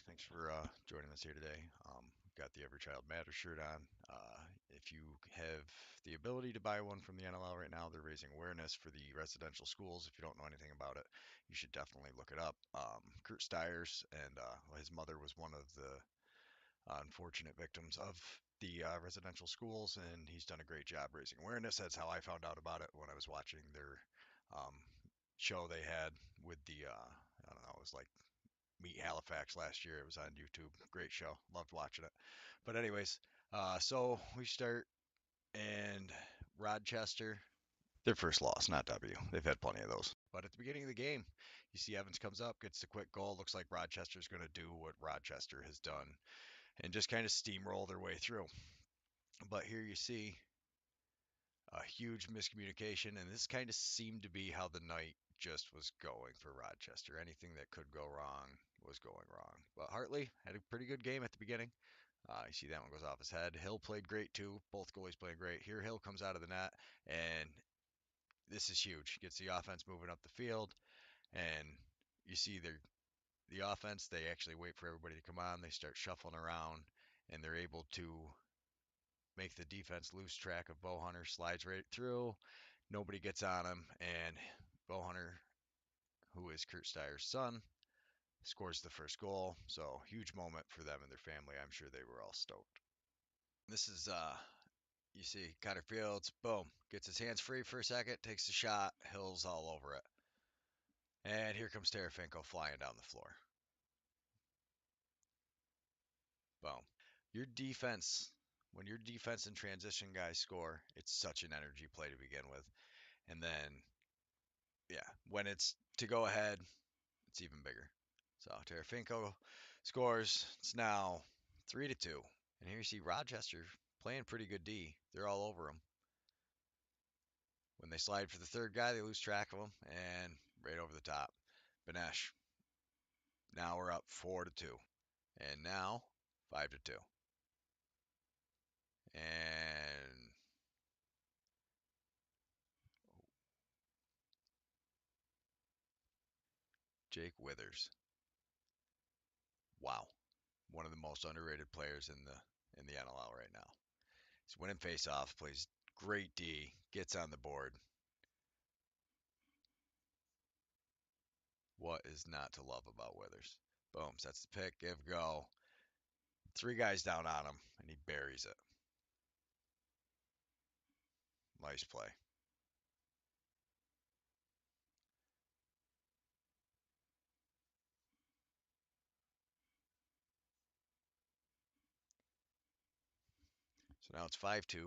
Thanks for joining us here today. Got the Every Child Matters shirt on. If you have the ability to buy one from the NLL right now, they're raising awareness for the residential schools. If you don't know anything about it, you should definitely look it up. Kurt Stiers and his mother was one of the unfortunate victims of the residential schools, and he's done a great job raising awareness. That's how I found out about it when I was watching their um, show they had with I don't know, it was like Meet Halifax last year. It was on YouTube. Great show. Loved watching it. But anyways, so we start and Rochester, their first loss, not W. They've had plenty of those. But at the beginning of the game, you see Evans comes up, gets the quick goal. Looks like Rochester's going to do what Rochester has done and just kind of steamroll their way through. But here you see a huge miscommunication, and this kind of seemed to be how the night just was going for Rochester. Anything that could go wrong was going wrong. But Hartley had a pretty good game at the beginning. You see that one goes off his head. Hill played great too. Both goalies played great. Here Hill comes out of the net, and this is huge. Gets the offense moving up the field, and you see the offense. They actually wait for everybody to come on. They start shuffling around, and they're able to make the defense lose track of Bowhunter. Slides right through. Nobody gets on him, and Bowhunter, who is Kurt Steyer's son, scores the first goal. So huge moment for them and their family. I'm sure they were all stoked. This is you see Cutter Fields, boom, gets his hands free for a second, takes the shot, Hill's all over it. And here comes Tarafinko flying down the floor. Boom. Your defense, when your defense and transition guys score, it's such an energy play to begin with. And then, yeah, when it's to go ahead, it's even bigger. So Tarafinko scores. It's now 3-2. And here you see Rochester playing pretty good D. They're all over him. When they slide for the third guy, they lose track of him and right over the top. Benesh. Now we're up 4-2. And now 5-2. And Jake Withers. Wow. One of the most underrated players in the NLL right now. He's winning faceoff, plays great D, gets on the board. What is not to love about Withers? Boom, sets the pick, give go. Three guys down on him, and he buries it. Nice play. So now it's 5-2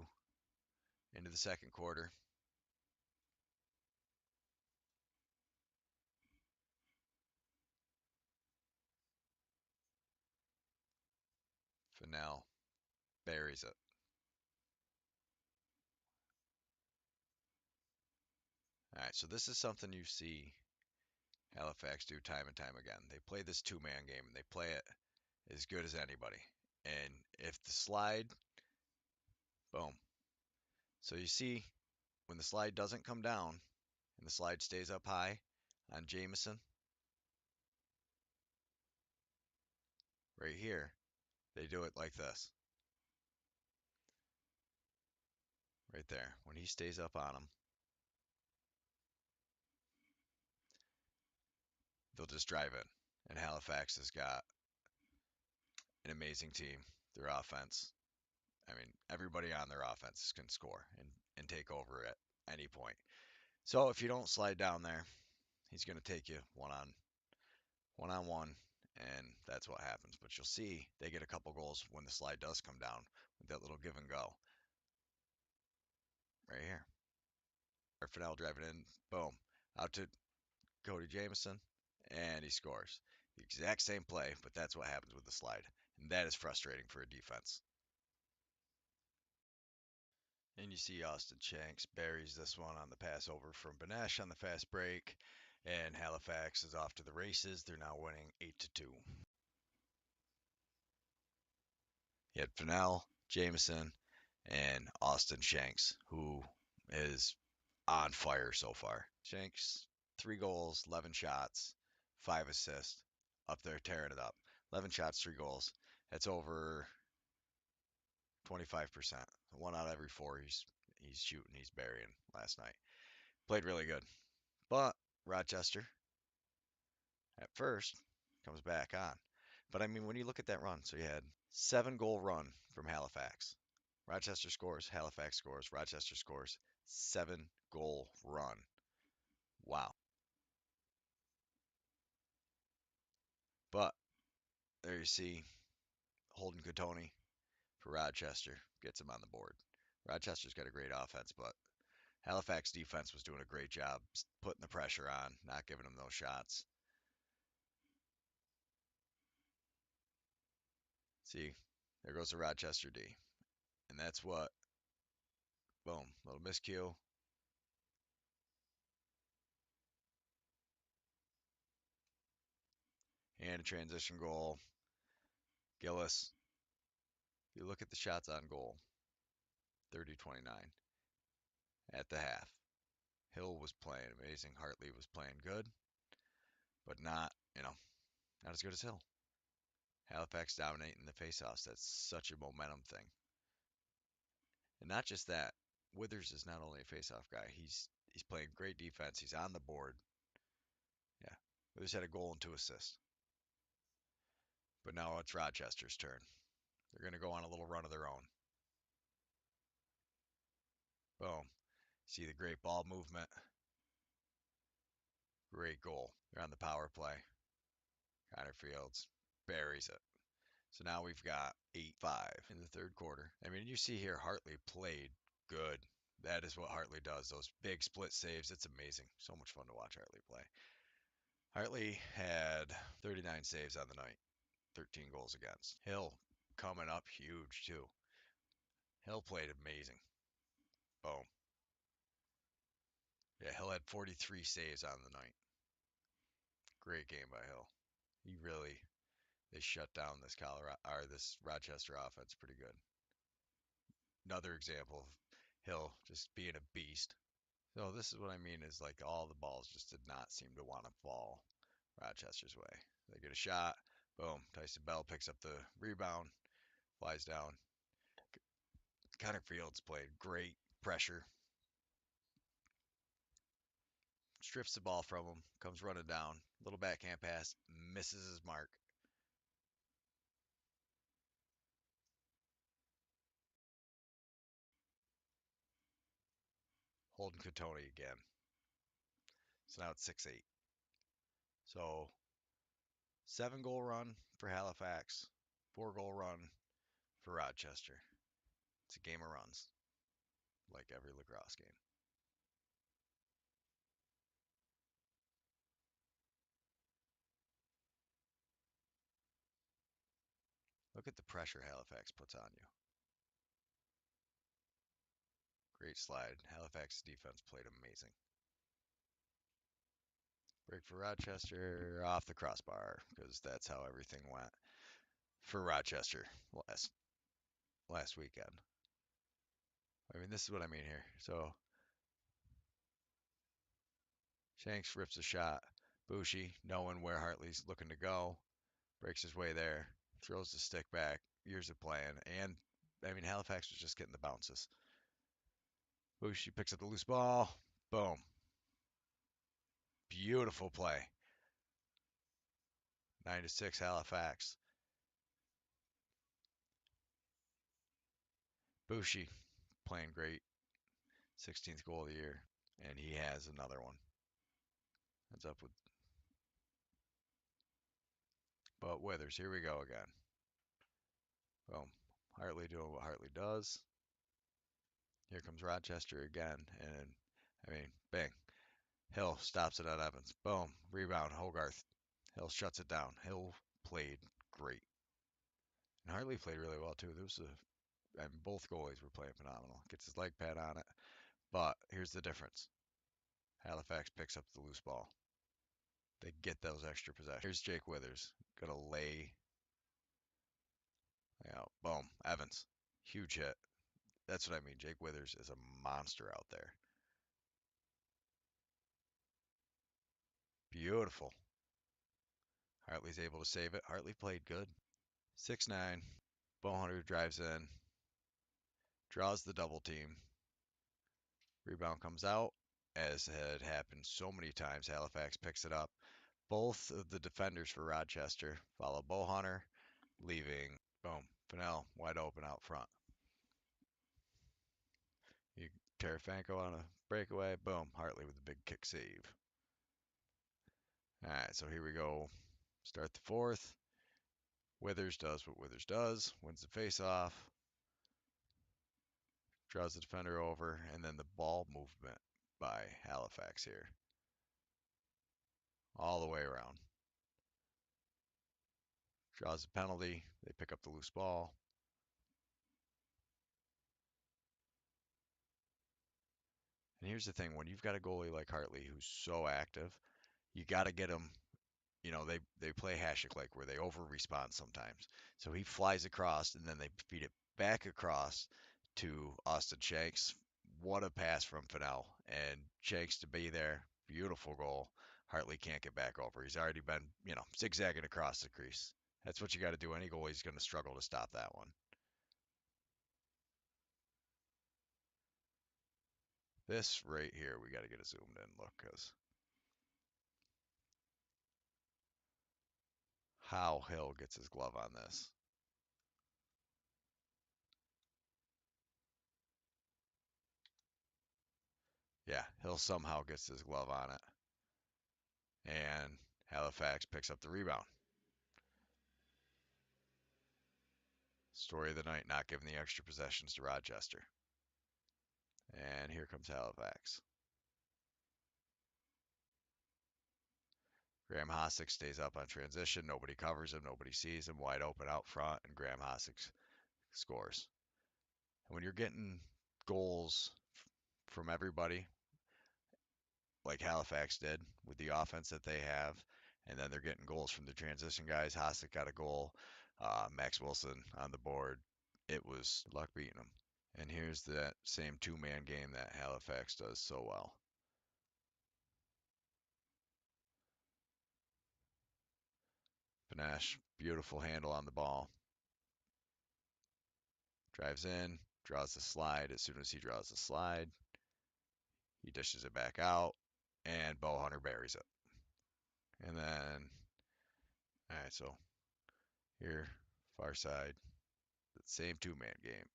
into the second quarter. Fennell buries it. All right, so this is something you see Halifax do time and time again. They play this two-man game, and they play it as good as anybody. And if the slide, boom. So you see when the slide doesn't come down and the slide stays up high on Jameson, right here, they do it like this. Right there. When he stays up on them, they'll just drive in. And Halifax has got an amazing team. Their offense, I mean, everybody on their offense can score and take over at any point. So if you don't slide down there, he's going to take you one on one, and that's what happens. But you'll see they get a couple goals when the slide does come down with that little give and go right here. Fennell driving in, boom, out to Cody Jameson, and he scores. The exact same play, but that's what happens with the slide, and that is frustrating for a defense. And you see Austin Shanks buries this one on the pass over from Benesh on the fast break, and Halifax is off to the races. They're now winning 8-2. You had Fennell, Jameson, and Austin Shanks, who is on fire so far. Shanks, 3 goals, 11 shots, 5 assists, up there tearing it up. 11 shots, 3 goals. That's over 25%. One out of every four he's shooting, he's burying last night. Played really good. But Rochester at first comes back on. But I mean, when you look at that run, so you had 7 goal run from Halifax. Rochester scores, Halifax scores, Rochester scores, 7 goal run. Wow. But there you see Holden Catoni for Rochester gets him on the board. Rochester's got a great offense, but Halifax defense was doing a great job putting the pressure on, not giving them those shots. See, there goes the Rochester D. And that's what, boom, little miscue. And a transition goal. Gillis, if you look at the shots on goal, 30-29 at the half. Hill was playing amazing. Hartley was playing good, but not as good as Hill. Halifax dominating the faceoffs. That's such a momentum thing. And not just that, Withers is not only a faceoff guy, he's playing great defense. He's on the board. Yeah. Withers had a goal and 2 assists. But now it's Rochester's turn. They're going to go on a little run of their own. Boom. See the great ball movement. Great goal. They're on the power play. Connor Fields buries it. So now we've got 8-5 in the third quarter. I mean, you see here Hartley played good. That is what Hartley does. Those big split saves. It's amazing. So much fun to watch Hartley play. Hartley had 39 saves on the night, 13 goals against. Hill coming up huge too. Hill played amazing. Boom. Yeah, Hill had 43 saves on the night. Great game by Hill. They shut down this Rochester offense pretty good. Another example of Hill just being a beast. So this is what I mean is like all the balls just did not seem to want to fall Rochester's way. They get a shot, boom. Tyson Bell picks up the rebound, flies down. Connor Fields played great pressure, strips the ball from him, comes running down, little backhand pass, misses his mark. Holden Catoni again. So now it's 6-8. So 7 goal run for Halifax, 4 goal run for Rochester. It's a game of runs, like every lacrosse game. Look at the pressure Halifax puts on you. Great slide. Halifax defense played amazing. Break for Rochester off the crossbar because that's how everything went for Rochester last weekend. I mean, this is what I mean here. So Shanks rips a shot. Bushi, knowing where Hartley's looking to go, breaks his way there, throws the stick back. Years of playing, and I mean Halifax was just getting the bounces. Bushi picks up the loose ball. Boom. Beautiful play. 9-6 Halifax. Bushi playing great. 16th goal of the year. And he has another one. Ends up with. But Withers, here we go again. Boom. Hartley doing what Hartley does. Here comes Rochester again. And, I mean, bang. Hill stops it on Evans. Boom. Rebound. Hogarth. Hill shuts it down. Hill played great. And Hartley played really well, too. I mean, both goalies were playing phenomenal. Gets his leg pad on it. But here's the difference. Halifax picks up the loose ball. They get those extra possessions. Here's Jake Withers. Gonna lay out. Boom. Evans. Huge hit. That's what I mean. Jake Withers is a monster out there. Beautiful. Hartley's able to save it. Hartley played good. 6-9. Bowhunter drives in, draws the double team. Rebound comes out, as had happened so many times. Halifax picks it up. Both of the defenders for Rochester follow Bowhunter, leaving, boom, Fennell wide open out front. You Tarafanko on a breakaway, boom, Hartley with a big kick save. All right, so here we go. Start the fourth. Withers does what Withers does, wins the face-off, draws the defender over, and then the ball movement by Halifax here. All the way around. Draws a penalty. They pick up the loose ball. And here's the thing, when you've got a goalie like Hartley who's so active, you got to get him, they play Hashik like where they over respond sometimes. So he flies across and then they feed it back across to Austin Shanks. What a pass from Fennell. And Shanks to be there. Beautiful goal. Hartley can't get back over. He's already been, zigzagging across the crease. That's what you got to do. Any goalie's going to struggle to stop that one. This right here, we got to get a zoomed in look because how Hill gets his glove on this. Yeah, Hill somehow gets his glove on it. And Halifax picks up the rebound. Story of the night, not giving the extra possessions to Rochester. And here comes Halifax. Graham Hosick stays up on transition. Nobody covers him. Nobody sees him. Wide open out front, and Graham Hosick scores. And when you're getting goals from everybody, like Halifax did with the offense that they have, and then they're getting goals from the transition guys. Hosick got a goal. Max Wilson on the board. It was luck beating them. And here's that same two-man game that Halifax does so well. Panache, beautiful handle on the ball. Drives in, draws the slide. As soon as he draws the slide, he dishes it back out, and Bowhunter buries it. And then, all right, so here, far side, the same two-man game.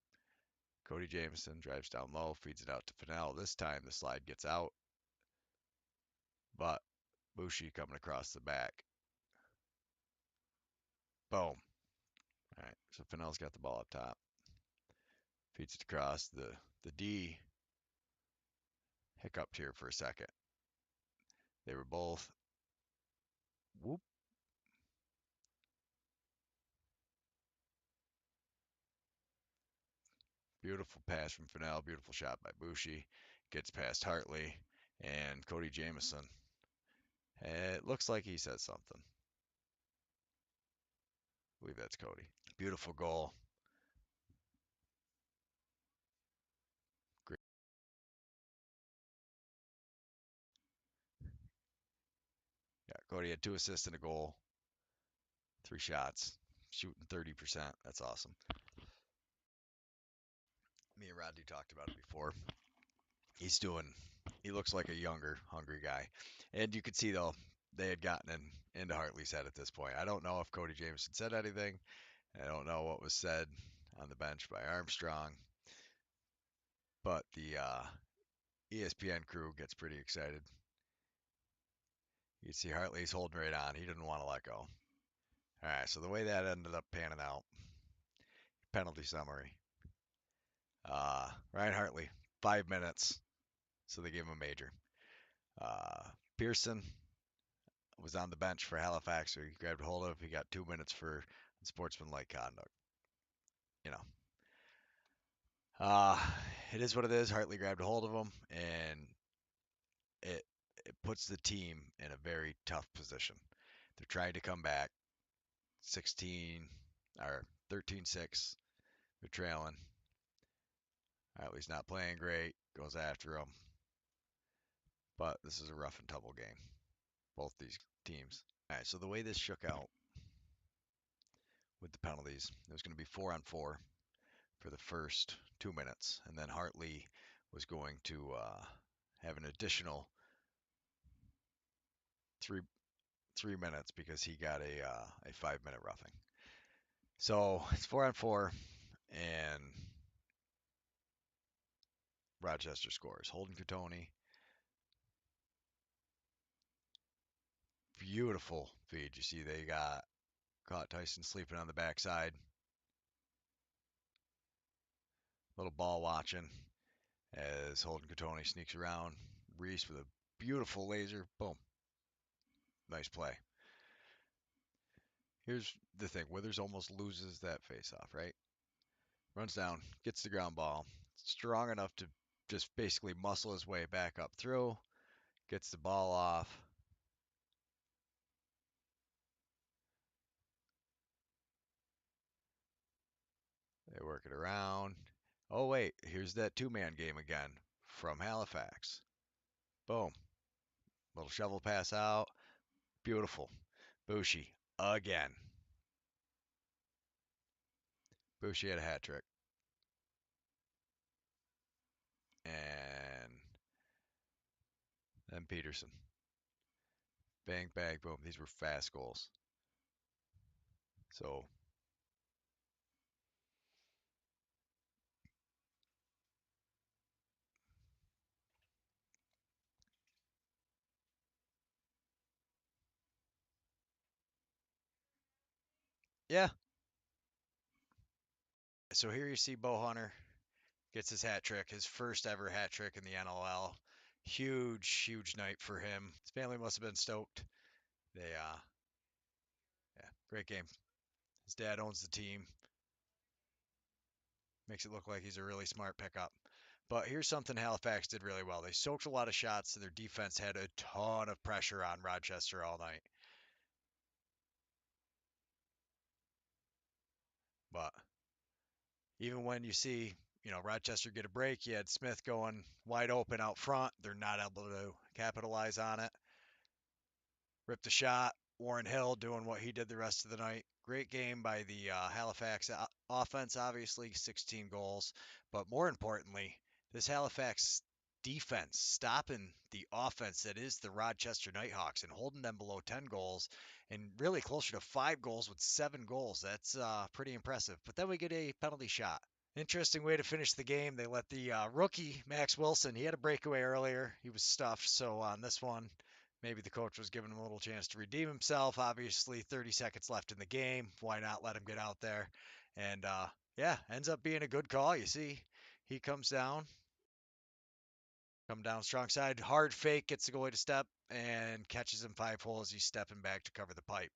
Cody Jamieson drives down low, feeds it out to Fennell. This time the slide gets out, but Bushi coming across the back. Boom. All right, so Fennell's got the ball up top. Feeds it across. The D hiccuped here for a second. They were both whoop. Beautiful pass from Fennell. Beautiful shot by Bushi. Gets past Hartley and Cody Jamieson. It looks like he said something. I believe that's Cody. Beautiful goal. Great. Yeah, Cody had 2 assists and a goal, 3 shots, shooting 30%. That's awesome. Me and Rodney talked about it before. He looks like a younger, hungry guy. And you could see, though, they had gotten into Hartley's head at this point. I don't know if Cody Jamieson said anything. I don't know what was said on the bench by Armstrong. But the ESPN crew gets pretty excited. You can see Hartley's holding right on. He didn't want to let go. All right, so the way that ended up panning out, penalty summary. Ryan Hartley, 5 minutes, so they gave him a major. Pearson was on the bench for Halifax, so he grabbed hold of. He got 2 minutes for sportsmanlike conduct. You know, uh, it is what it is. Hartley grabbed a hold of him, and it it puts the team in a very tough position. They're trying to come back, 16 or 13-6. They're trailing. Hartley's not playing great. Goes after him, but this is a rough and tumble game. Both these teams. All right, so the way this shook out with the penalties, it was going to be 4-on-4 for the first 2 minutes, and then Hartley was going to have an additional three 3 minutes because he got a 5 minute roughing. So it's 4-on-4, and Rochester scores. Holden Catoni, beautiful feed. You see they got caught Tyson sleeping on the backside. Little ball watching as Holden Catoni sneaks around. Reese with a beautiful laser. Boom. Nice play. Here's the thing. Withers almost loses that face-off, right? Runs down, gets the ground ball. Strong enough to just basically muscle his way back up through. Gets the ball off. They work it around. Oh, wait. Here's that two-man game again from Halifax. Boom. Little shovel pass out. Beautiful. Bushi again. Bushi had a hat trick. And then Peterson. Bang, bang, boom. These were fast goals. So, yeah. So here you see Bo Hunter gets his hat trick, his first ever hat trick in the NLL. Huge, huge night for him. His family must have been stoked. Yeah, great game. His dad owns the team. Makes it look like he's a really smart pickup. But here's something Halifax did really well. They soaked a lot of shots, and their defense had a ton of pressure on Rochester all night. But even when you see, Rochester get a break, you had Smith going wide open out front. They're not able to capitalize on it. Ripped a shot. Warren Hill doing what he did the rest of the night. Great game by the Halifax offense, obviously, 16 goals. But more importantly, this Halifax defense stopping the offense that is the Rochester Nighthawks and holding them below 10 goals and really closer to 5 goals with 7 goals. That's pretty impressive. But then we get a penalty shot. Interesting way to finish the game. They let the rookie, Max Wilson, he had a breakaway earlier. He was stuffed. So on this one, maybe the coach was giving him a little chance to redeem himself. Obviously, 30 seconds left in the game. Why not let him get out there? And yeah, ends up being a good call. You see, he come down strong side, hard fake, gets the goalie to step, and catches him 5 hole as he's stepping back to cover the pipe.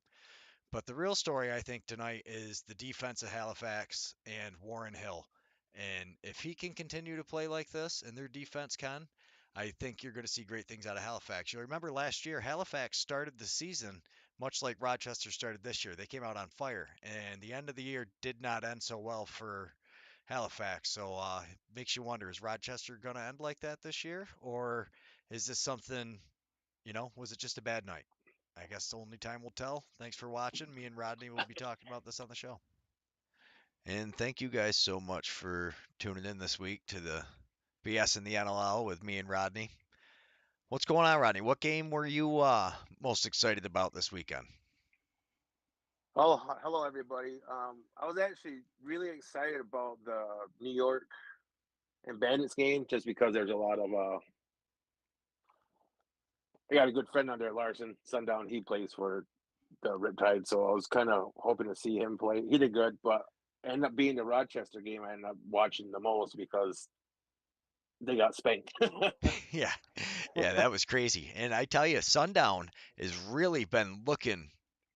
But the real story, I think, tonight is the defense of Halifax and Warren Hill. And if he can continue to play like this, and their defense can, I think you're going to see great things out of Halifax. You'll remember last year, Halifax started the season much like Rochester started this year. They came out on fire, and the end of the year did not end so well for Halifax. So it makes you wonder, is Rochester going to end like that this year? Or is this something, was it just a bad night? I guess only time will tell. Thanks for watching. Me and Rodney will be talking about this on the show. And thank you guys so much for tuning in this week to the BS in the NLL with me and Rodney. What's going on, Rodney? What game were you most excited about this weekend? Oh, hello everybody. I was actually really excited about the New York and Bandits game just because there's a lot of I got a good friend on there, Larson Sundown. He plays for the Riptide, so I was kind of hoping to see him play. He did good, but ended up being the Rochester game. I ended up watching the most because they got spanked. Yeah, yeah, that was crazy. And I tell you, Sundown has really been looking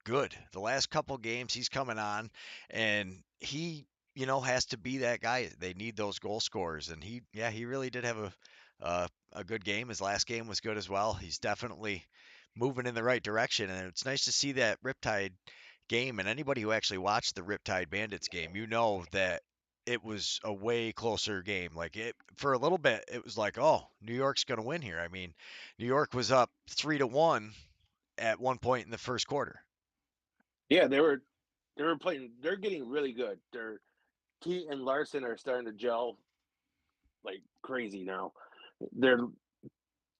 good. The last couple games he's coming on, and he, has to be that guy. They need those goal scorers, and he really did have a good game. His last game was good as well. He's definitely moving in the right direction, and it's nice to see that Riptide game. And anybody who actually watched the Riptide Bandits game, you know that it was a way closer game. Like it for a little bit, it was like, oh, New York's going to win here. I mean, New York was up 3-1, at one point in the first quarter. Yeah, they were playing. They're getting really good. They're T and Larson are starting to gel like crazy now. They're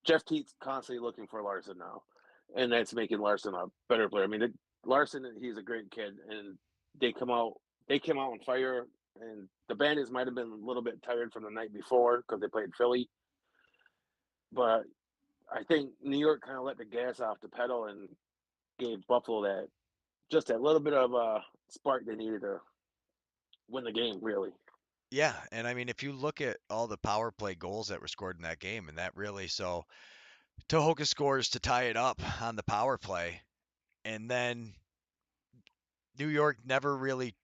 Jeff Teat's constantly looking for Larson now, and that's making Larson a better player. I mean, Larson, he's a great kid, and they come out they came out on fire. And the Bandits might have been a little bit tired from the night before because they played Philly, but I think New York kind of let the gas off the pedal and gave Buffalo that little bit of a spark they needed to win the game. Really, Yeah, and I mean, if you look at all the power play goals that were scored in that game, and that really so Tohoka scores to tie it up on the power play, and then New York never really,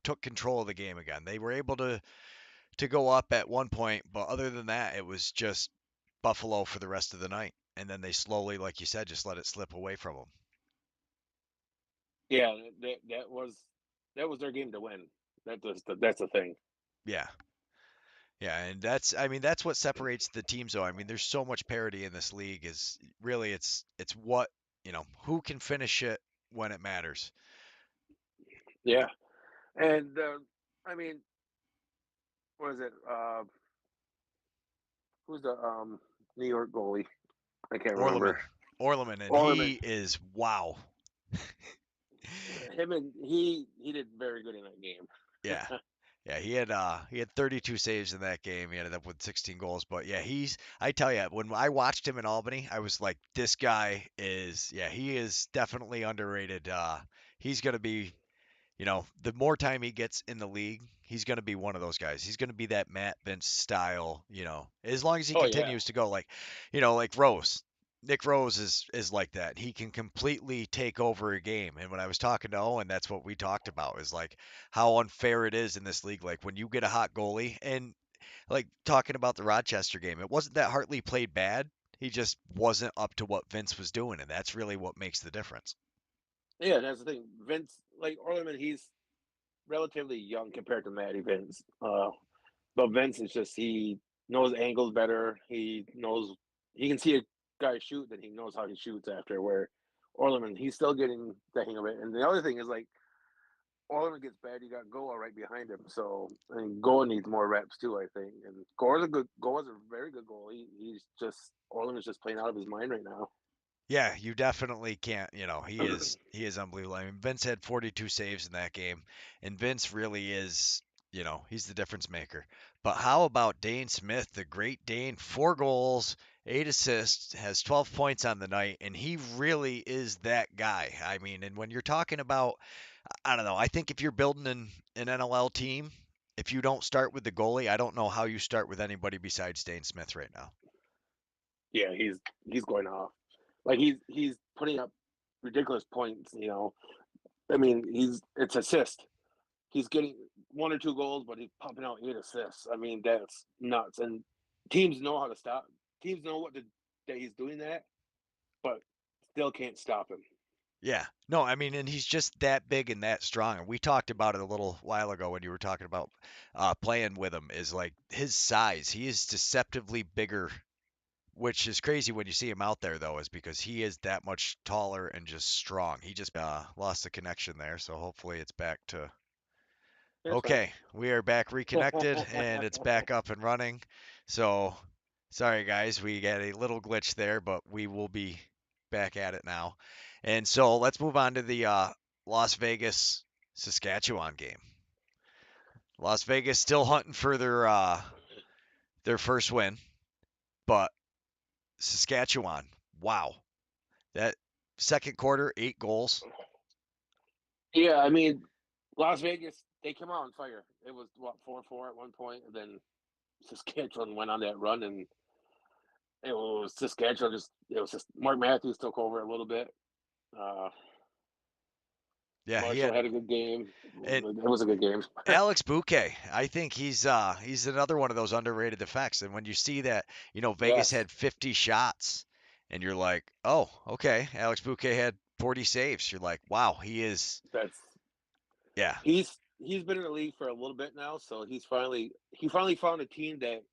took control of the game again. They were able to go up at one point, but other than that, it was just Buffalo for the rest of the night, and then they slowly, like you said, just let it slip away from them. yeah, that was their game to win. That's the thing. Yeah, yeah, and I mean, that's what separates the teams, though. I mean, there's so much parity in this league. Is really, it's what who can finish it when it matters. Yeah, and I mean, what is it? Who's the New York goalie? I can't Orleman, remember. Orleman, and Orman. he is wow. Him and he did very good in that game. Yeah. Yeah, he had 32 saves in that game. He ended up with 16 goals, but yeah, I tell you, when I watched him in Albany, I was like, this guy is yeah, he is definitely underrated. He's going to be, the more time he gets in the league, he's going to be one of those guys. He's going to be that Matt Vince style, as long as he Oh yeah, continues to go like, like Rose. Nick Rose is like that. He can completely take over a game. And when I was talking to Owen, that's what we talked about is like how unfair it is in this league. Like when you get a hot goalie and like talking about the Rochester game, it wasn't that Hartley played bad. He just wasn't up to what Vince was doing, and that's really what makes the difference. yeah. That's the thing. Vince, like Orleman, he's relatively young compared to Matty Vince. But Vince is just he knows angles better. He knows he can see a guy shoot, then he knows how he shoots after. Where Orleman, he's still getting the hang of it. And the other thing is like Orleman gets bad, you got Goa right behind him. So I mean, Goa needs more reps too. I think. And Goa's a very good goal. He's just Orleman's just playing out of his mind right now. Yeah, you definitely can't. He is unbelievable. I mean, Vince had 42 saves in that game, and Vince really is. He's the difference maker. But how about Dane Smith, the Great Dane? 4 goals, 8 assists, has 12 points on the night, and he really is that guy. I mean, and when you're talking about, I don't know. I think if you're building an NLL team, if you don't start with the goalie, I don't know how you start with anybody besides Dane Smith right now. Yeah, he's going off. Like he's putting up ridiculous points. I mean, it's assist. He's getting 1 or 2 goals, but he's pumping out 8 assists. I mean, that's nuts. And teams know how to stop. Teams know that he's doing that, but still can't stop him. Yeah. No, I mean, and he's just that big and that strong. And we talked about it a little while ago when you were talking about playing with him, is like his size. He is deceptively bigger, which is crazy when you see him out there, though, is because he is that much taller and just strong. He just lost the connection there. So hopefully it's back to. That's fine. Okay, we are back reconnected and it's back up and running. So sorry, guys, we got a little glitch there, but we will be back at it now. And so let's move on to the Las Vegas Saskatchewan game. Las Vegas still hunting for their first win, but Saskatchewan, wow, that second quarter, 8 goals. Yeah, I mean, Las Vegas, they came out on fire. It was what 4-4 at one point, and then Saskatchewan went on that run, and it was just Mark Matthews took over a little bit. Uh, Yeah, he Marshall had had a good game. and It was a good game. Alex Bouquet, I think he's another one of those underrated effects. And when you see that, Vegas Yes, had 50 shots, and you're like, oh, okay, Alex Bouquet had 40 saves. You're like, wow, he is, that's yeah, he's been in the league for a little bit now, so he finally found a team that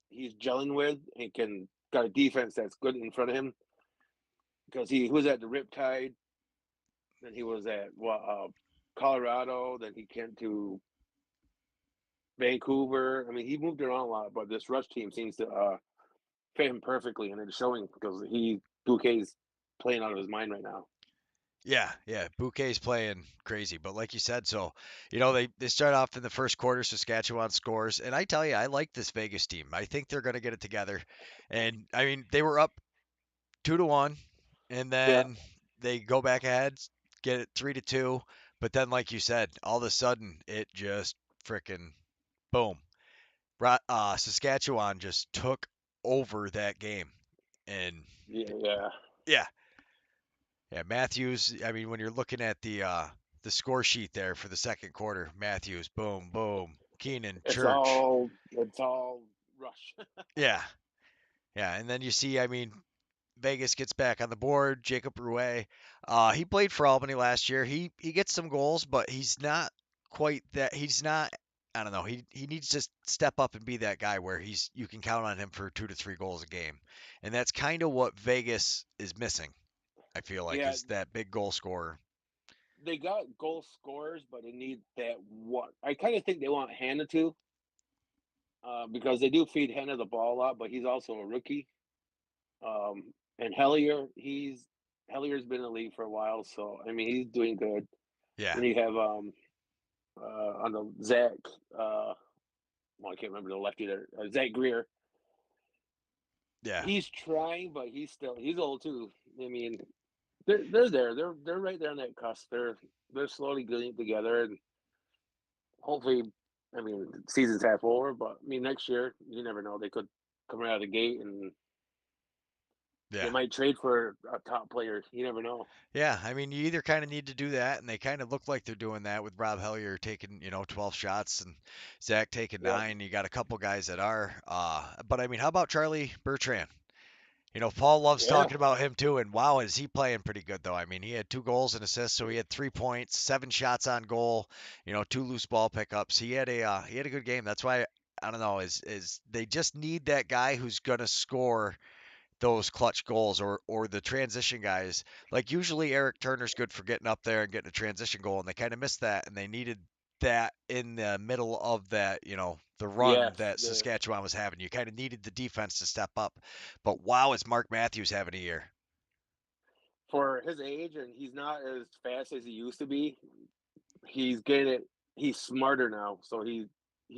he's gelling with and can got a defense that's good in front of him because he was at the Riptide, then he was at Colorado, then he came to Vancouver. I mean, he moved around a lot, but this Rush team seems to fit him perfectly, and it's showing because Bouquet's playing out of his mind right now. Yeah, yeah. Bouquet's playing crazy, but like you said, so they start off in the first quarter. Saskatchewan scores, and I tell you, I like this Vegas team. I think they're going to get it together. And I mean, they were up 2-1, and Yeah, then they go back ahead, get it 3-2. But then, like you said, all of a sudden it just freaking boom. Saskatchewan just took over that game, and yeah, yeah. yeah, yeah, Matthews. I mean, when you're looking at the score sheet there for the second quarter, Matthews, boom, boom, Keenan, Church, It's all Rush. yeah, yeah, and then you see, I mean, Vegas gets back on the board. Jacob Rouet, he played for Albany last year. He gets some goals, but he's not quite that. He's not. I don't know. He needs to step up and be that guy where you can count on him for 2 to 3 goals a game, and that's kind of what Vegas is missing. I feel like Yeah, is that big goal scorer. they got goal scorers, but they need that one. I kind of think they want Hannah to, because they do feed Hannah the ball a lot, but he's also a rookie. And Hellier's been in the league for a while, so I mean he's doing good. Yeah, Then you have on the Zach, well I can't remember the lefty there, Zach Greer. yeah. He's trying, but he's old too. I mean they're there. They're right there on that cusp. They're slowly getting it together, and hopefully, I mean, season's half over, but I mean, next year you never know. They could come right out of the gate, and they Yeah. might trade for a top player. You never know. Yeah, I mean, you either kind of need to do that, and they kind of look like they're doing that with Rob Hellier taking, 12 shots and Zach taking Yep. nine. You got a couple guys that are. But I mean, how about Charlie Bertrand? Paul loves Yeah. talking about him too, and wow, is he playing pretty good though? I mean, he had 2 goals and assists, so he had 3 points, 7 shots on goal, 2 loose ball pickups. He had a good game. That's why I don't know is they just need that guy who's gonna score those clutch goals or the transition guys. Like usually Eric Turner's good for getting up there and getting a transition goal, and they kind of missed that, and they needed that in the middle of that, the run Yes. that Saskatchewan was having. You kind of needed the defense to step up. But wow, is Mark Matthews having a year? For his age, and he's not as fast as he used to be. He's getting it. He's smarter now, so he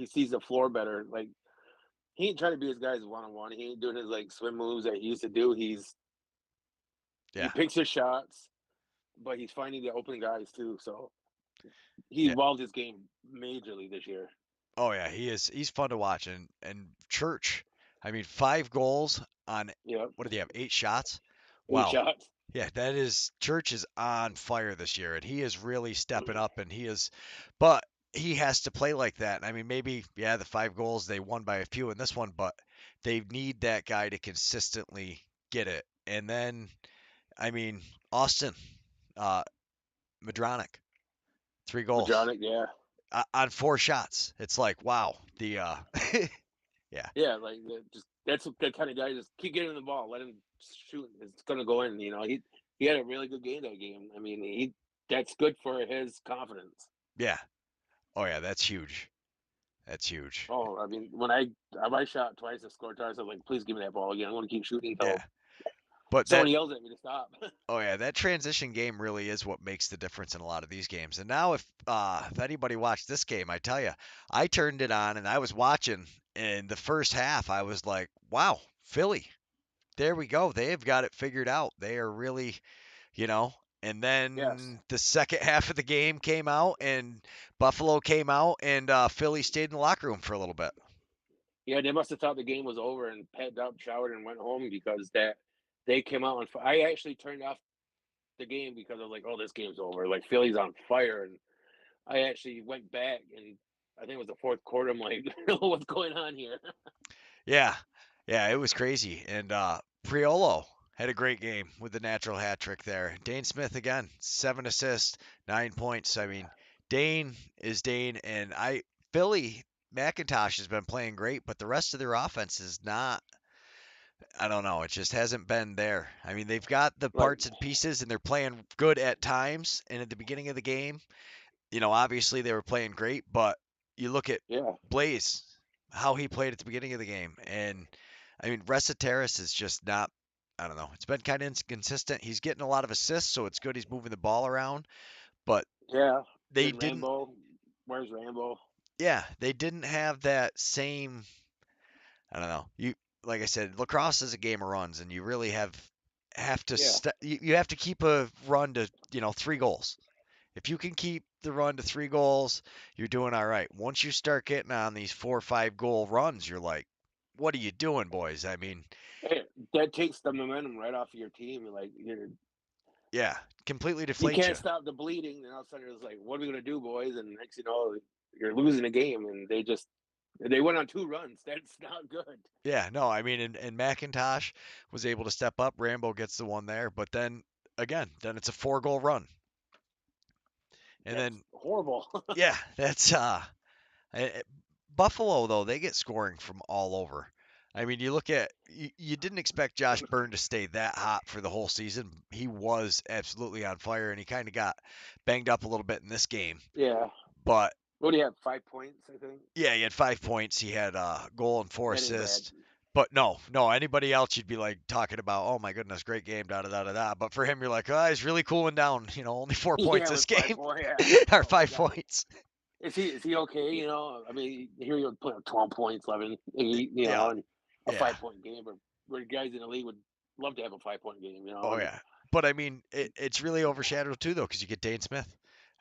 sees the floor better. Like he ain't trying to be his guys one on one. He ain't doing his like swim moves that he used to do. He Yeah, picks his shots, but he's finding the open guys too. So he yeah. evolved his game majorly this year. Oh yeah, he is. He's fun to watch, and Church. I mean, 5 goals on Yep. what did he have? 8 shots. Eight Wow. shots. Yeah, that is Church is on fire this year, and he is really stepping up, and but he has to play like that. I mean, maybe yeah, the 5 goals they won by a few in this one, but they need that guy to consistently get it. And then, I mean, Austin, uh, Madronic, 3 goals Majonic, yeah. on 4 shots. It's like wow, yeah, Yeah, like just that's the kind of guy. Just keep getting the ball, let him shoot. It's gonna go in. He had a really good game that game. I mean, he that's good for his confidence. yeah. Oh yeah, that's huge. That's huge. Oh, I mean, when I shot twice and scored twice, I was like, please give me that ball again. I want to keep shooting Yeah, until but that someone yells at me to stop. Oh yeah, that transition game really is what makes the difference in a lot of these games. And now, if anybody watched this game, I tell you, I turned it on and I was watching. In the first half, I was like, "Wow, Philly, there we go. They have got it figured out. They are really, you know." And Yes. then the second half of the game came out, and Buffalo came out, and Philly stayed in the locker room for a little bit. Yeah, they must have thought the game was over and packed up, showered, and went home because that they came out on. I actually turned off the game because I was like, "Oh, this game's over." Like Philly's on fire, and I actually went back and I think it was the fourth quarter. I'm like, "What's going on here?" Yeah, yeah, it was crazy. And Priolo had a great game with the natural hat trick there. Dane Smith again, 7 assists, 9 points. I mean, Dane is Dane, and Philly McIntosh has been playing great, but the rest of their offense is not. I don't know. It just hasn't been there. I mean, they've got the Like, parts and pieces, and they're playing good at times. And at the beginning of the game, obviously they were playing great, but you look at yeah, Blaze, how he played at the beginning of the game, and I mean, Terrace is just not. I don't know. It's been kind of inconsistent. He's getting a lot of assists, so it's good. He's moving the ball around, but yeah. they Then didn't. Rambo, where's Rambo? Yeah, they didn't have that same. I don't know. Like I said, lacrosse is a game of runs, and you really have to Yeah, you have to keep a run to 3 goals. If you can keep the run to 3 goals, you're doing all right. Once you start getting on these 4 or 5 goal runs, you're like, what are you doing, boys? I mean, hey, that takes the momentum right off of your team. Like yeah, completely you deflates you. can't stop the bleeding, and all of a sudden it's like, what are we gonna do, boys? And next you know, you're losing a game, and they went on 2 runs. That's not good. Yeah, no, I mean, and McIntosh was able to step up. Rambo gets the one there, but then again, then it's a 4 goal run, and That's then horrible. yeah, that's Eh, eh, Buffalo, though, they get scoring from all over. I mean, you didn't expect Josh Byrne to stay that hot for the whole season. He was absolutely on fire, and he kind of got banged up a little bit in this game. Yeah. But What do you have? 5 points, I think. yeah, he had 5 points. He had a goal and four That ain't bad. assists. But no, no, anybody else you'd be like talking about, oh my goodness, great game, da da da da da. But for him, you're like, oh, he's really cooling down. Only 4 points Yeah, this with five game, points. Yeah. or Oh my five god. points. Is he okay? I mean, here you put up 12 points, 11, 8, Yeah, and a yeah. 5 point game. But where guys in the league would love to have a 5 point game, Oh and yeah, but I mean, it's really overshadowed too, though, because you get Dane Smith.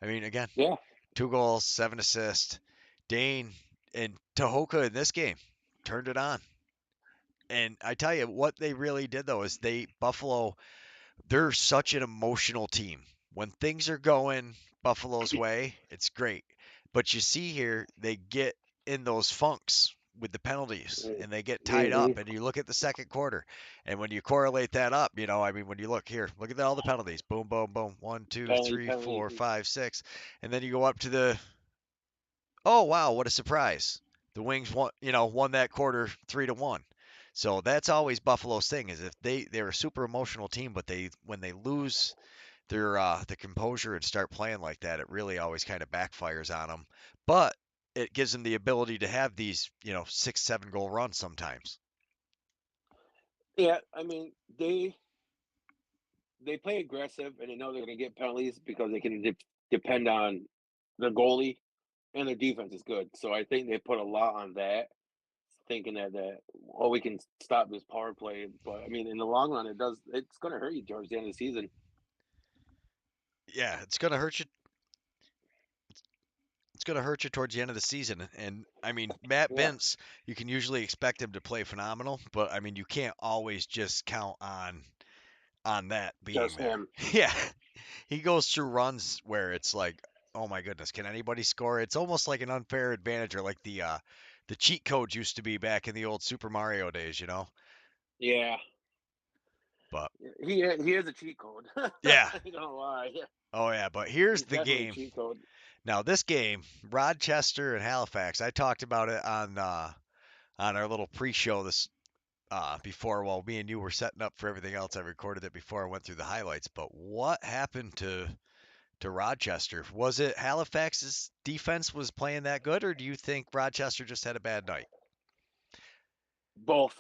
I mean, again, yeah, 2 goals, 7 assists. Dane and Tahoka in this game turned it on. And I tell you, what they really did though is Buffalo, they're such an emotional team. When things are going Buffalo's way, it's great. But you see here, they get in those funks with the penalties and they get tied hmm up. And you look at the second quarter, and when you correlate that up, I mean, when you look here, look at all the penalties boom, boom, boom. One, two, penalty, three, penalty. four, five, six. And then you go up to oh, wow, what a surprise. The Wings won that quarter 3-1. So that's always Buffalo's thing is if they're a super emotional team, but when they lose their composure and start playing like that, it really always kind of backfires on them. But it gives them the ability to have these 6, 7 goal runs sometimes. Yeah, I mean they play aggressive and they know they're going to get penalties because they can depend on the goalie and their defense is good. So I think they put a lot on that, thinking that we can stop this power play. But I mean, in the long run, it's going to hurt you towards the end of the season. Yeah, it's gonna hurt you. It's gonna hurt you towards the end of the season. And I mean, Matt Yeah, Vince, you can usually expect him to play phenomenal, but I mean, you can't always just count on that being just there. him. Yeah, he goes through runs where it's like, oh my goodness, can anybody score? It's almost like an unfair advantage, or like the cheat codes used to be back in the old Super Mario days. Yeah, But he is a cheat code. yeah, I ain't gonna lie. oh yeah. But here's He's the definitely a game. cheat code. Now this game, Rochester and Halifax. I talked about it on our little pre-show this before while me and you were setting up for everything else. I recorded it before I went through the highlights. But what happened to Rochester? Was it Halifax's defense was playing that good, or do you think Rochester just had a bad night? Both.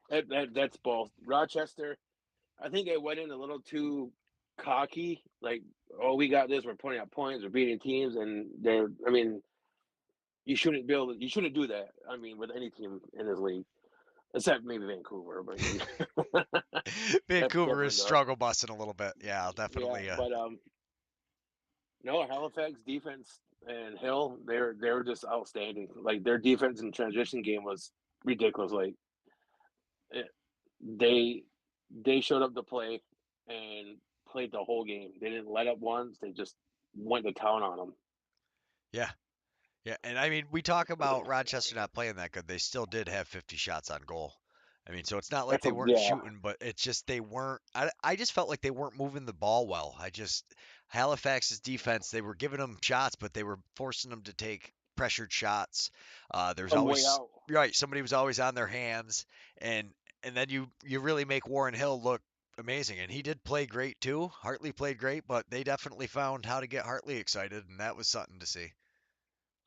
That's both. Rochester, I think they went in a little too cocky. Like, oh, we got this. We're putting up points. We're beating teams, and they're. I mean, you shouldn't build. You shouldn't do that. I mean, with any team in this league, except maybe Vancouver. But I mean, that's Vancouver is different though. struggle busting a little bit. Yeah, I'll Yeah, definitely. but no, Halifax defense and Hill, they were just outstanding. Like their defense and transition game was ridiculous. Like eh, they they showed up to play and played the whole game. They didn't let up once. They just went to town on them. Yeah, yeah, and I mean, we talk about Rochester not playing that good. They still did have 50 shots on goal. I mean, so it's not like That's they a weren't yeah, shooting, but it's just they weren't. I just felt like they weren't moving the ball well. Halifax's defense, they were giving them shots, but they were forcing them to take pressured shots. There's on the way always out. right, somebody was always on their hands, and and then you really make Warren Hill look amazing, and he did play great too. Hartley played great, but they definitely found how to get Hartley excited, and that was something to see.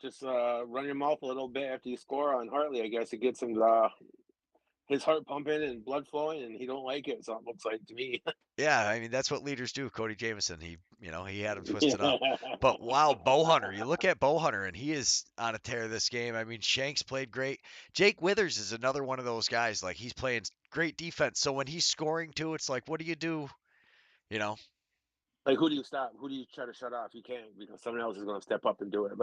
Just run your mouth a little bit after you score on Hartley. I guess it gets him his heart pumping and blood flowing, and he don't like it. So it looks like to me. Yeah, I mean that's what leaders do. Cody Jamison, he had him twisted up. Yeah. But wow, Bowhunter, you look at Bowhunter and he is on a tear this game. I mean, Shanks played great. Jake Withers is another one of those guys. Like he's playing great defense. So when he's scoring too, it's like, what do you do? You know? Like who do you stop? Who do you try to shut off? You can't because someone else is going to step up and do it.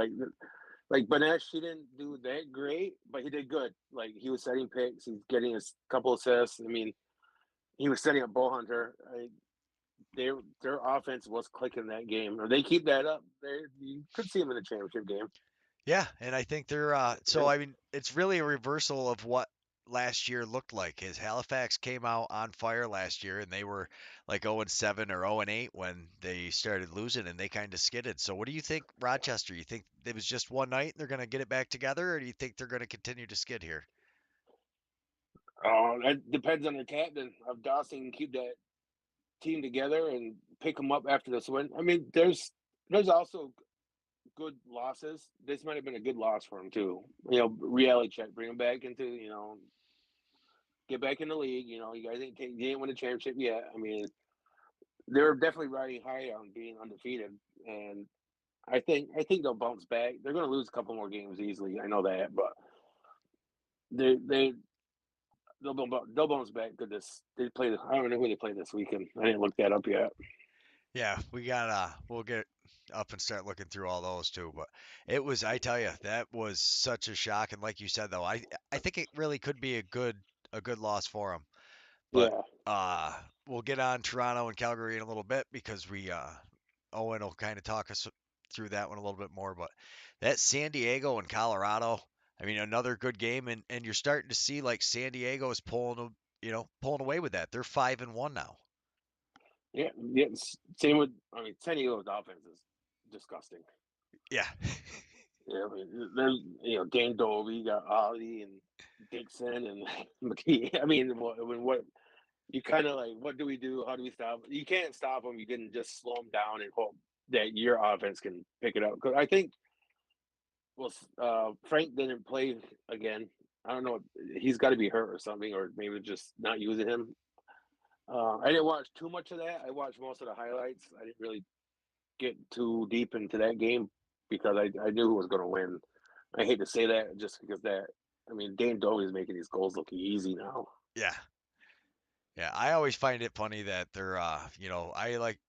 Like Banesh, he didn't do that great, but he did good. Like he was setting picks, he's getting a couple assists. I mean, he was setting up Bowhunter. Their offense was clicking that game. If they keep that up, you could see them in the championship game. Yeah, and I think they're so Yeah, I mean it's really a reversal of what last year looked like. His Halifax came out on fire last year and they were like 0-7 or 0-8 when they started losing and they kind of skidded. So what do you think Rochester? You think it was just one night and they're going to get it back together or do you think they're going to continue to skid here? that depends on the captain of Dawson. Keep that team together and pick them up after this win. I mean, there's also good losses. This might have been a good loss for him too. Reality check, bring him back into get back in the league. You guys you ain't win a championship yet. I mean, they're definitely riding high on being undefeated, and I think they'll bounce back. They're going to lose a couple more games easily. I know that, but they they'll bounce back. Good, this they play. I don't know who they play this weekend. I didn't look that up yet. Yeah, we'll get up and start looking through all those too, but I tell you, that was such a shock and like you said though, I think it really could be a good loss for them. But Yeah, uh, we'll get on Toronto and Calgary in a little bit because Owen will kind of talk us through that one a little bit more. But that San Diego and Colorado, I mean, another good game, and you're starting to see like San Diego is pulling away with that. They're 5-1 now. yeah, yeah. Same with San Diego's offense is disgusting. Yeah, Yeah, I mean, there's Dane Dovey, you got Ollie and Dixon and McKee. I mean, what you kind of like? What do we do? How do we stop? You can't stop them. You can just slow them down and hope that your offense can pick it up. Because I think, well, Frank didn't play again. I don't know. He's got to be hurt or something, or maybe just not using him. I didn't watch too much of that. I watched most of the highlights. I didn't really get too deep into that game because I knew who was going to win. I hate to say that just because Dane Doe is making these goals look easy now. yeah, yeah. I always find it funny that I like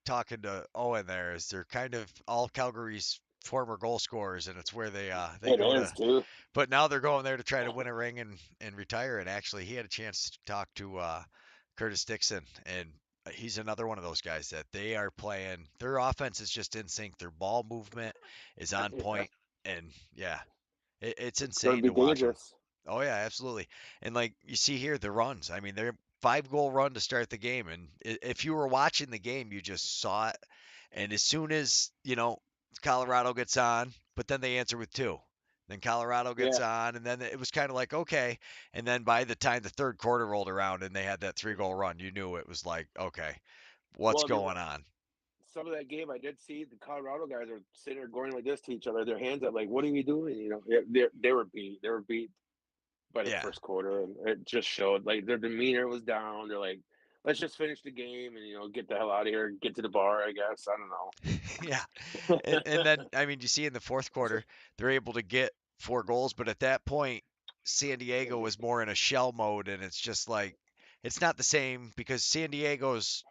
talking to Owen there is they're kind of all Calgary's former goal scorers, and it's where they It go is to. too. But now they're going there to try to win a ring and retire. And actually, he had a chance to talk to Curtis Dixon, and he's another one of those guys that they are playing. Their offense is just in sync. Their ball movement is on Yeah, point, and yeah, it's it's going to insane be to watch them. dangerous. Oh yeah, absolutely. And like you see here, the runs. I mean, they're 5 goal run to start the game, and if you were watching the game, you just saw it. And as soon as Colorado gets on, but then they answer with two. Then Colorado gets Yeah. on, and then it was kind of like okay. And then by the time the third quarter rolled around and they had that 3 goal run, you knew it was like okay, what's Well, going on? some of that game I did see the Colorado guys are sitting there going like this to each other, their hands up, like, "What are we doing?" They were beat. They were beat by the Yeah, first quarter, and it just showed like their demeanor was down. They're like, "Let's just finish the game and get the hell out of here, get to the bar." I guess I don't know. yeah. And then I mean, you see in the fourth quarter, they're able to get 4 goals, but at that point, San Diego was more in a shell mode, and it's just like it's not the same because San Diego's,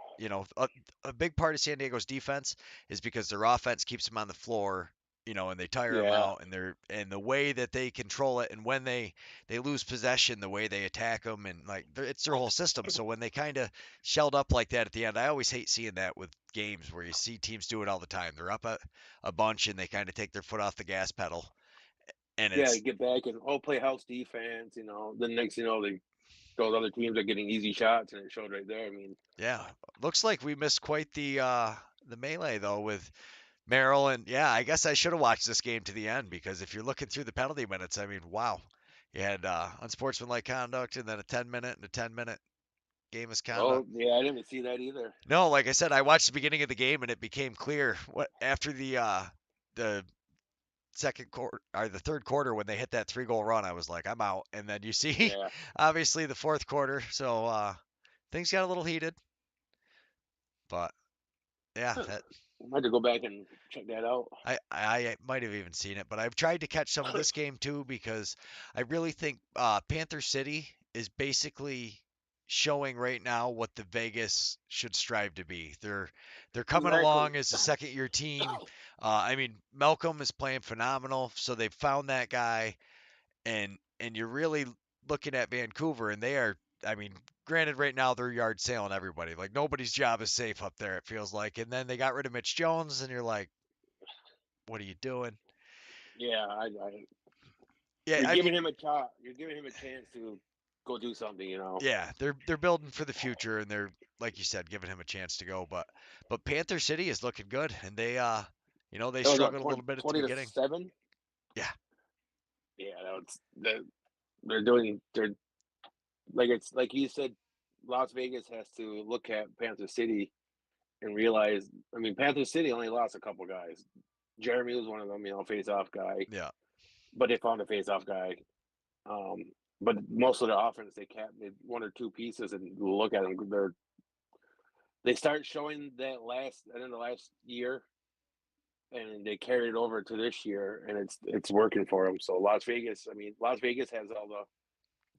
a big part of San Diego's defense is because their offense keeps them on the floor, and they tire them Yeah, out, and the way that they control it, and when they lose possession, the way they attack them, and like it's their whole system. So when they kind of shelled up like that at the end, I always hate seeing that with games where you see teams do it all the time. They're up a bunch and they kind of take their foot off the gas pedal, and yeah, it's get back and play house defense. The next those other teams are getting easy shots, and it showed right there. I mean, yeah. Looks like we missed quite the melee though with Merrill and yeah. I guess I should have watched this game to the end because if you're looking through the penalty minutes, I mean, wow. You had unsportsmanlike conduct, and then a 10-minute and a 10-minute game misconduct. Oh yeah, I didn't even see that either. No, like I said, I watched the beginning of the game, and it became clear what after the second quarter or the third quarter when they hit that 3-goal run. I was like, I'm out. And then you see, Yeah, obviously, the fourth quarter. So things got a little heated, but yeah, huh. that I might have to go back and check that out. I might have even seen it, but I've tried to catch some of this game too because I really think Panther City is basically showing right now what the Vegas should strive to be. They're coming Exactly. along as a second year team. I mean, Malcolm is playing phenomenal, so they've found that guy, and you're really looking at Vancouver, and they are. I mean, granted, right now they're yard sailing everybody. Like nobody's job is safe up there. It feels like, and then they got rid of Mitch Jones, and you're like, what are you doing? Yeah, Yeah, you're I mean, giving him a shot. You're giving him a chance to go do something. You know. yeah, they're building for the future, and they're like you said, giving him a chance to go. But Panther City is looking good, and they That was what struggled a little bit at the 20 to beginning. 7. Yeah, Yeah, that was that. They're doing. They're like it's like you said. Las Vegas has to look at Panther City and realize. I mean, Panther City only lost a couple guys. Jeremy was one of them. Face-off guy. yeah, But they found a face-off guy. Um, but most of the offense they kept one or two pieces, and look at them. They start showing that in the last year, and they carried it over to this year, and it's working for them. So Las Vegas, I mean, Las Vegas has all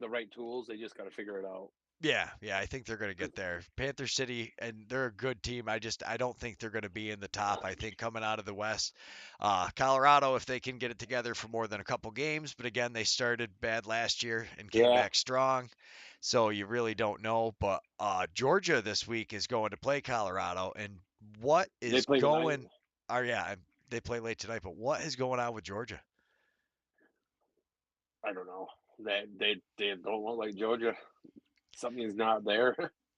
the right tools. They just got to figure it out. yeah. I think they're going to get there. Panther City, and they're a good team. I don't think they're going to be in the top. I think coming out of the West, Colorado, if they can get it together for more than a couple games. But again, they started bad last year and came Yeah, back strong. So you really don't know. But Georgia this week is going to play Colorado, and what they is play tonight. going? Or yeah, they play late tonight. But what is going on with Georgia? I don't know that they don't look like Georgia. Something's not there.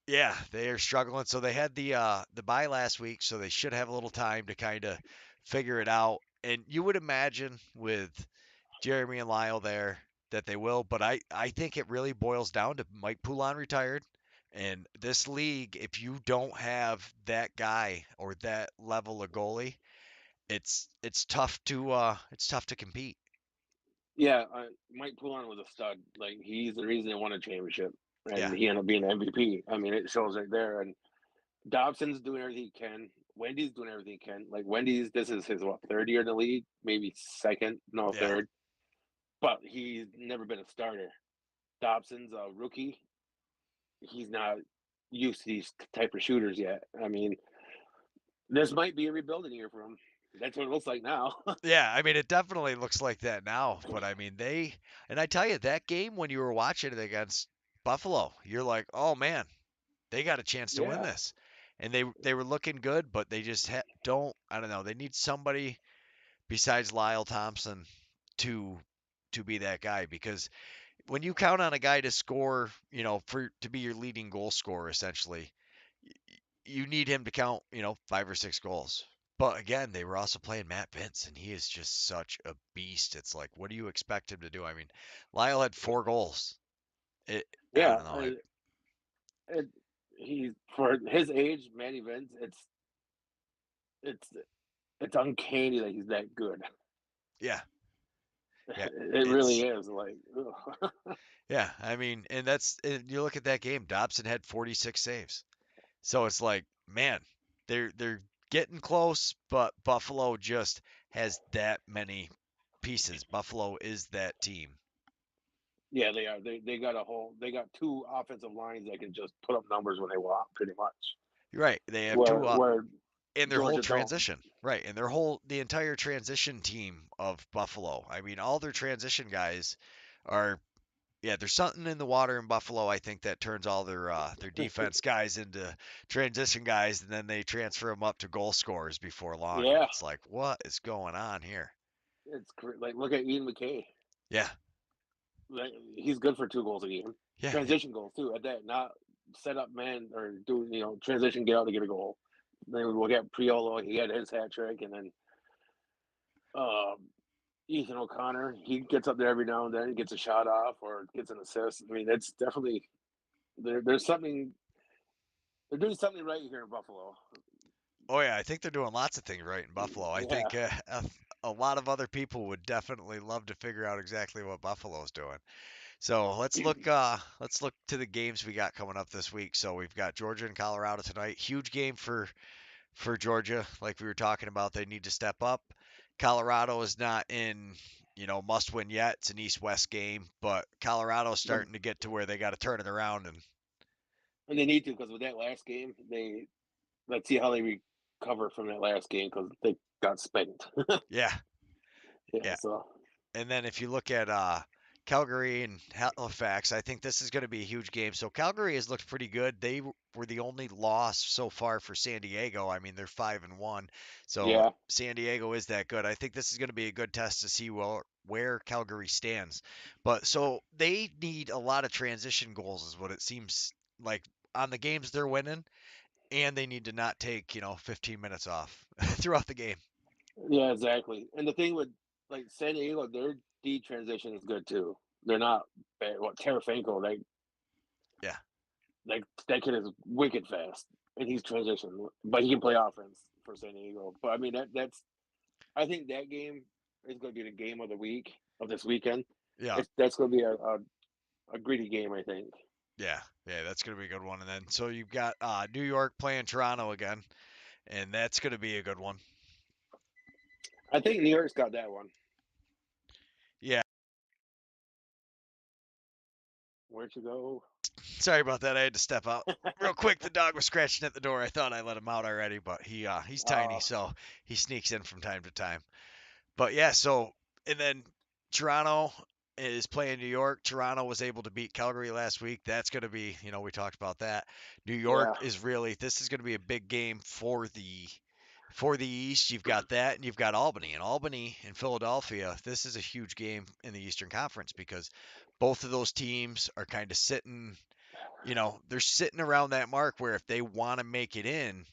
Yeah, they are struggling. So they had the bye last week, so they should have a little time to kind of figure it out. And you would imagine with Jeremy and Lyle there that they will, but I think it really boils down to Mike Poulin retired. And this league, if you don't have that guy or that level of goalie, it's tough to compete. Yeah, Mike Poulin was a stud. Like he's the reason they won a championship, and Yeah, he ended up being MVP. I mean, it shows right there. And Dobson's doing everything he can. Wendy's doing everything he can. Like Wendy's, this is his what, third year in the league, maybe second, no yeah. third. But he's never been a starter. Dobson's a rookie. He's not used to these type of shooters yet. I mean, this might be a rebuilding year for him. That's what it looks like now. Yeah, I mean, it definitely looks like that now. But I mean, and I tell you, that game when you were watching it against Buffalo, you're like, oh man, they got a chance to win Yeah, this. And they were looking good, but they just don't, I don't know, they need somebody besides Lyle Thompson to to be that guy because when you count on a guy to score, for to be your leading goal scorer essentially, you need him to count, 5 or 6 goals. But again, they were also playing Matt Vince, and he is just such a beast. It's like, what do you expect him to do? I mean, Lyle had 4 goals. I yeah. don't know. It, he's for his age, Manny Vince. It's it's uncanny that he's that good. Yeah, yeah, It really it's is. Like, ugh. yeah. I mean, and you look at that game. Dobson had 46 saves, so it's like, man, they're getting close, but Buffalo just has that many pieces. Buffalo is that team. Yeah, they are. They got two offensive lines that can just put up numbers when they want, pretty much. You're right. They have Where two where in their whole Georgia don't. transition, right? And the entire transition team of Buffalo. I mean, all their transition guys are, yeah. There's something in the water in Buffalo. I think that turns all their defense guys into transition guys, and then they transfer them up to goal scorers before long. And Yeah, it's like, what is going on here? like look at Ian McKay. Yeah, Like, he's good for 2 goals a game. yeah, Transition goals too. At that, not set up man or do transition, get out to get a goal. Then we'll get Priolo. He had his hat trick, and then um, Ethan O'Connor, he gets up there every now and then, gets a shot off or gets an assist. I mean, that's definitely there's something they're doing something right here in Buffalo. Oh yeah, I think they're doing lots of things right in Buffalo. I Yeah, think a lot of other people would definitely love to figure out exactly what Buffalo's doing. So let's look to the games we got coming up this week. So we've got Georgia and Colorado tonight. Huge game for Georgia, like we were talking about. They need to step up. Colorado is not in, must win yet. It's an East-West game, but Colorado's but starting to get to where they got to turn it around. And and they need to because with that last game, they let's see how they recover from that last game because they got spanked. yeah, Yeah, yeah. so And then if you look at Calgary and Halifax, I think this is going to be a huge game. So Calgary has looked pretty good. They were the only loss so far for San Diego. I mean, they're 5-1, so yeah, San Diego is that good. I think this is going to be a good test to see where Calgary stands. But so they need a lot of transition goals, is what it seems like on the games they're winning, and they need to not take 15 minutes off throughout the game. yeah, exactly. And the thing with like San Diego, their D transition is good too. They're not bad. What Tarasenko, Yeah, like that kid is wicked fast, and he's transition, but he can play offense for San Diego. But I mean that's I think that game is going to be the game of the week of this weekend. yeah. That's going to be a gritty game, I think. Yeah, yeah, that's gonna be a good one. And then so you've got New York playing Toronto again, and that's gonna be a good one. I think New York's got that one. Yeah, Where'd you go? sorry about that. I had to step out real quick. The dog was scratching at the door. I thought I let him out already, but he's tiny, uh, so he sneaks in from time to time. But yeah, so and then Toronto is playing New York. Toronto was able to beat Calgary last week. That's going to be, we talked about that. New York yeah, is really this is going to be a big game for the East. You've got that, and you've got Albany. And Albany and Philadelphia, this is a huge game in the Eastern Conference because both of those teams are kind of sitting, they're sitting around that mark where if they want to make it in,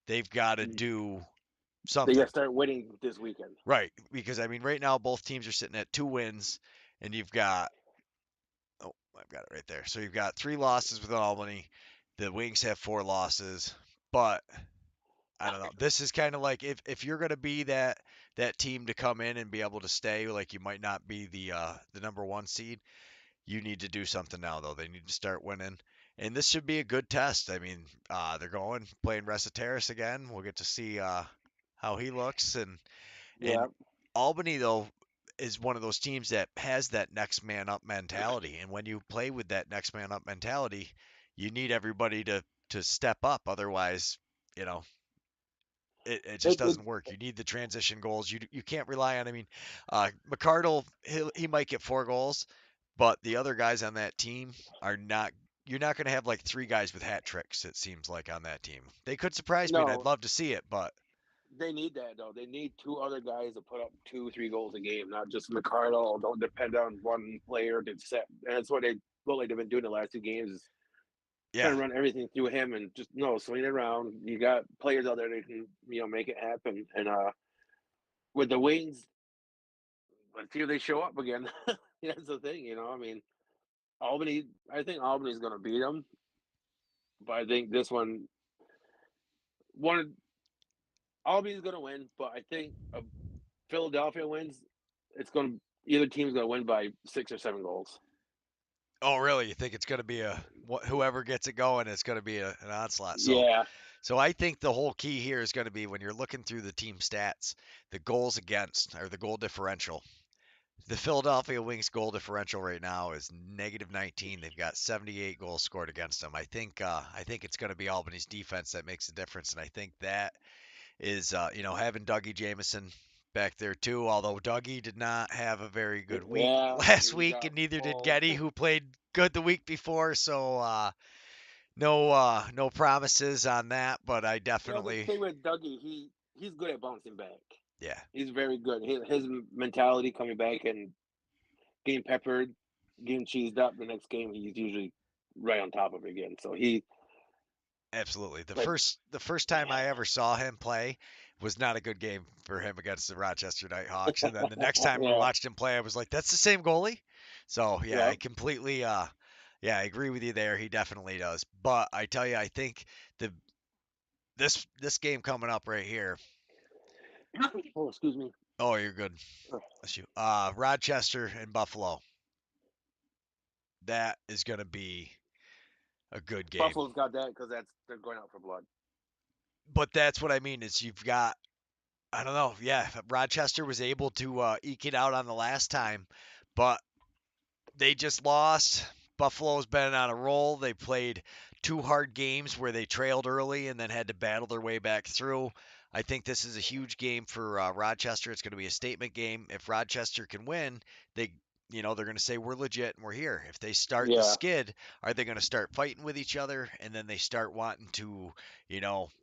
they've got to do they got something. to start winning this weekend. Right, because I mean, right now both teams are sitting at 2 wins, and you've got I've got it right there. So you've got 3 losses with Albany. The Wings have 4 losses, but I don't know. This is kind of like if you're gonna be that team to come in and be able to stay, like you might not be the number 1 seed. You need to do something now, though. They need to start winning, and this should be a good test. I mean, they're going playing Terrace again. We'll get to see how he looks, and Yeah, Albany, though, is one of those teams that has that next man up mentality. And when you play with that next man up mentality, you need everybody to step up. Otherwise, you know, it just it doesn't work. You need the transition goals. You can't rely on. I mean, McCardle he might get 4 goals, but the other guys on that team are not. You're not going to have like 3 guys with hat tricks. It seems like on that team. They could surprise me, and I'd no. love to see it. But They need that though. They need two other guys to put up 2, 3 goals a game, not just McCardle. Don't depend on one player to set. And that's what they've been doing the last 2 games is trying yeah, to run everything through him and just no swing it around. You got players out there that can make it happen. And with the Wings, let's see if they show up again. That's the thing. I mean, Albany. I think Albany's going to beat them, but I think this one Albany's going to win. But I think Philadelphia wins. It's going to either team's going to win by 6 or 7 goals. oh, really? You think it's going to be whoever gets it going? It's going to be an onslaught. Yeah, So I think the whole key here is going to be when you're looking through the team stats, the goals against or the goal differential. The Philadelphia Wings goal differential right now is -19. They've got 78 goals scored against them. I think it's going to be Albany's defense that makes the difference, and I think that is having Dougie Jamieson back there too. Although Dougie did not have a very good week yeah. last He week, got and neither did pulled. Getty, who played good the week before. So no promises on that, but I The definitely thing with Dougie, he's good at bouncing back. yeah, He's very good. His mentality coming back and getting peppered, getting cheesed up the next game, he's usually right on top of it again. So he, absolutely. The but first the first time I ever saw him play was not a good game for him against the Rochester Nighthawks. And then the next time we Yeah, watched him play, I was like, that's the same goalie. So yeah, yeah. I completely yeah, I agree with you there. He definitely does. But I tell you, I think the this game coming up right here. Oh, excuse me. Oh, you're good. Bless you. Rochester and Buffalo. That is going to be a good game. Buffalo's got that because they're going out for blood. But that's what I mean is you've got I don't know. Yeah, Rochester was able to eke it out on the last time, but they just lost. Buffalo's been on a roll. They played two hard games where they trailed early and then had to battle their way back through. I think this is a huge game for Rochester. It's going to be a statement game. If Rochester can win, they they're going to say we're legit and we're here. If they start the Yeah, skid, are they going to start fighting with each other and then they start wanting to,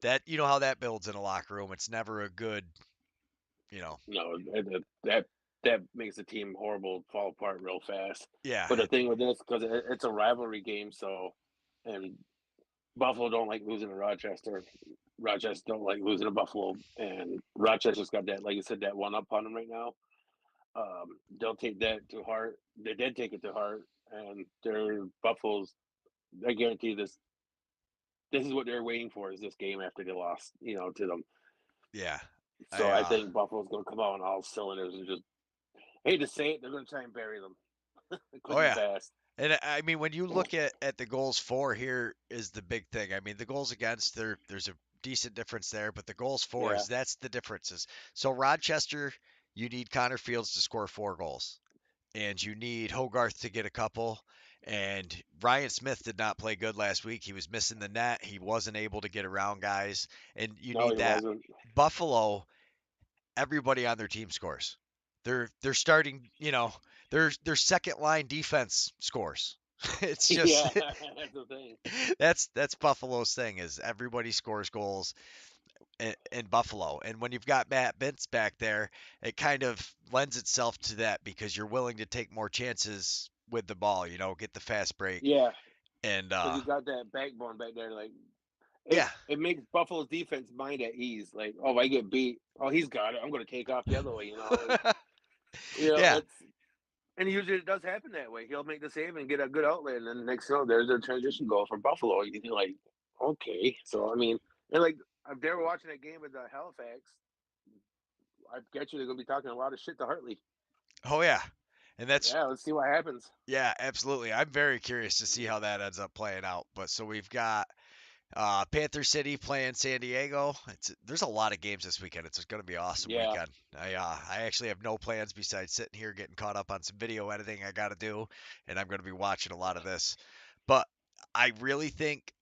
that how that builds in a locker room. It's never a good, you know, no, that makes the team horrible, fall apart real fast. yeah, But the thing with this, because it's a rivalry game, so and Buffalo don't like losing to Rochester. Rochester don't like losing to Buffalo, and Rochester's got that, like you said, that one up on them right now. They'll take that to heart. They did take it to heart, and they're Buffalo's. I guarantee this. This is what they're waiting for is this game after they lost, to them. yeah. I So I think Buffalo's going to come out on all cylinders and just hate to say it, they're going to try and bury them oh quick and yeah. fast. And I mean, when you look at the goals for, here is the big thing. I mean, the goals against, there's a decent difference there, but the goals for Yeah, is that's the differences. So Rochester, you need Connor Fields to score 4 goals, and you need Hogarth to get a couple. And Ryan Smith did not play good last week. He was missing the net. He wasn't able to get around guys, and you no, need he that. wasn't. Buffalo, everybody on their team scores. They're starting, their second line defense scores. It's just Yeah, that's the thing. that's Buffalo's thing is everybody scores goals in Buffalo. And when you've got Matt Bintz back there, it kind of lends itself to that because you're willing to take more chances with the ball, get the fast break. Yeah, And because you got that backbone back there. Like it, yeah. it makes Buffalo's defense mind at ease. Like, oh, if I get beat, oh, he's got it. I'm going to take off the other way. And Yeah. it's and usually it does happen that way. He'll make the save and get a good outlet, and then next there's a transition goal for Buffalo. You're like, okay, so I mean, and like if they were watching that game with Halifax, I bet you they're going to be talking a lot of shit to Hartley. Oh yeah. And that's Yeah, let's see what happens. yeah, absolutely. I'm very curious to see how that ends up playing out. But so we've got Panther City playing San Diego. There's a lot of games this weekend. It's going to be an awesome Yeah, weekend. I actually have no plans besides sitting here getting caught up on some video editing I got to do, and I'm going to be watching a lot of this. But I really think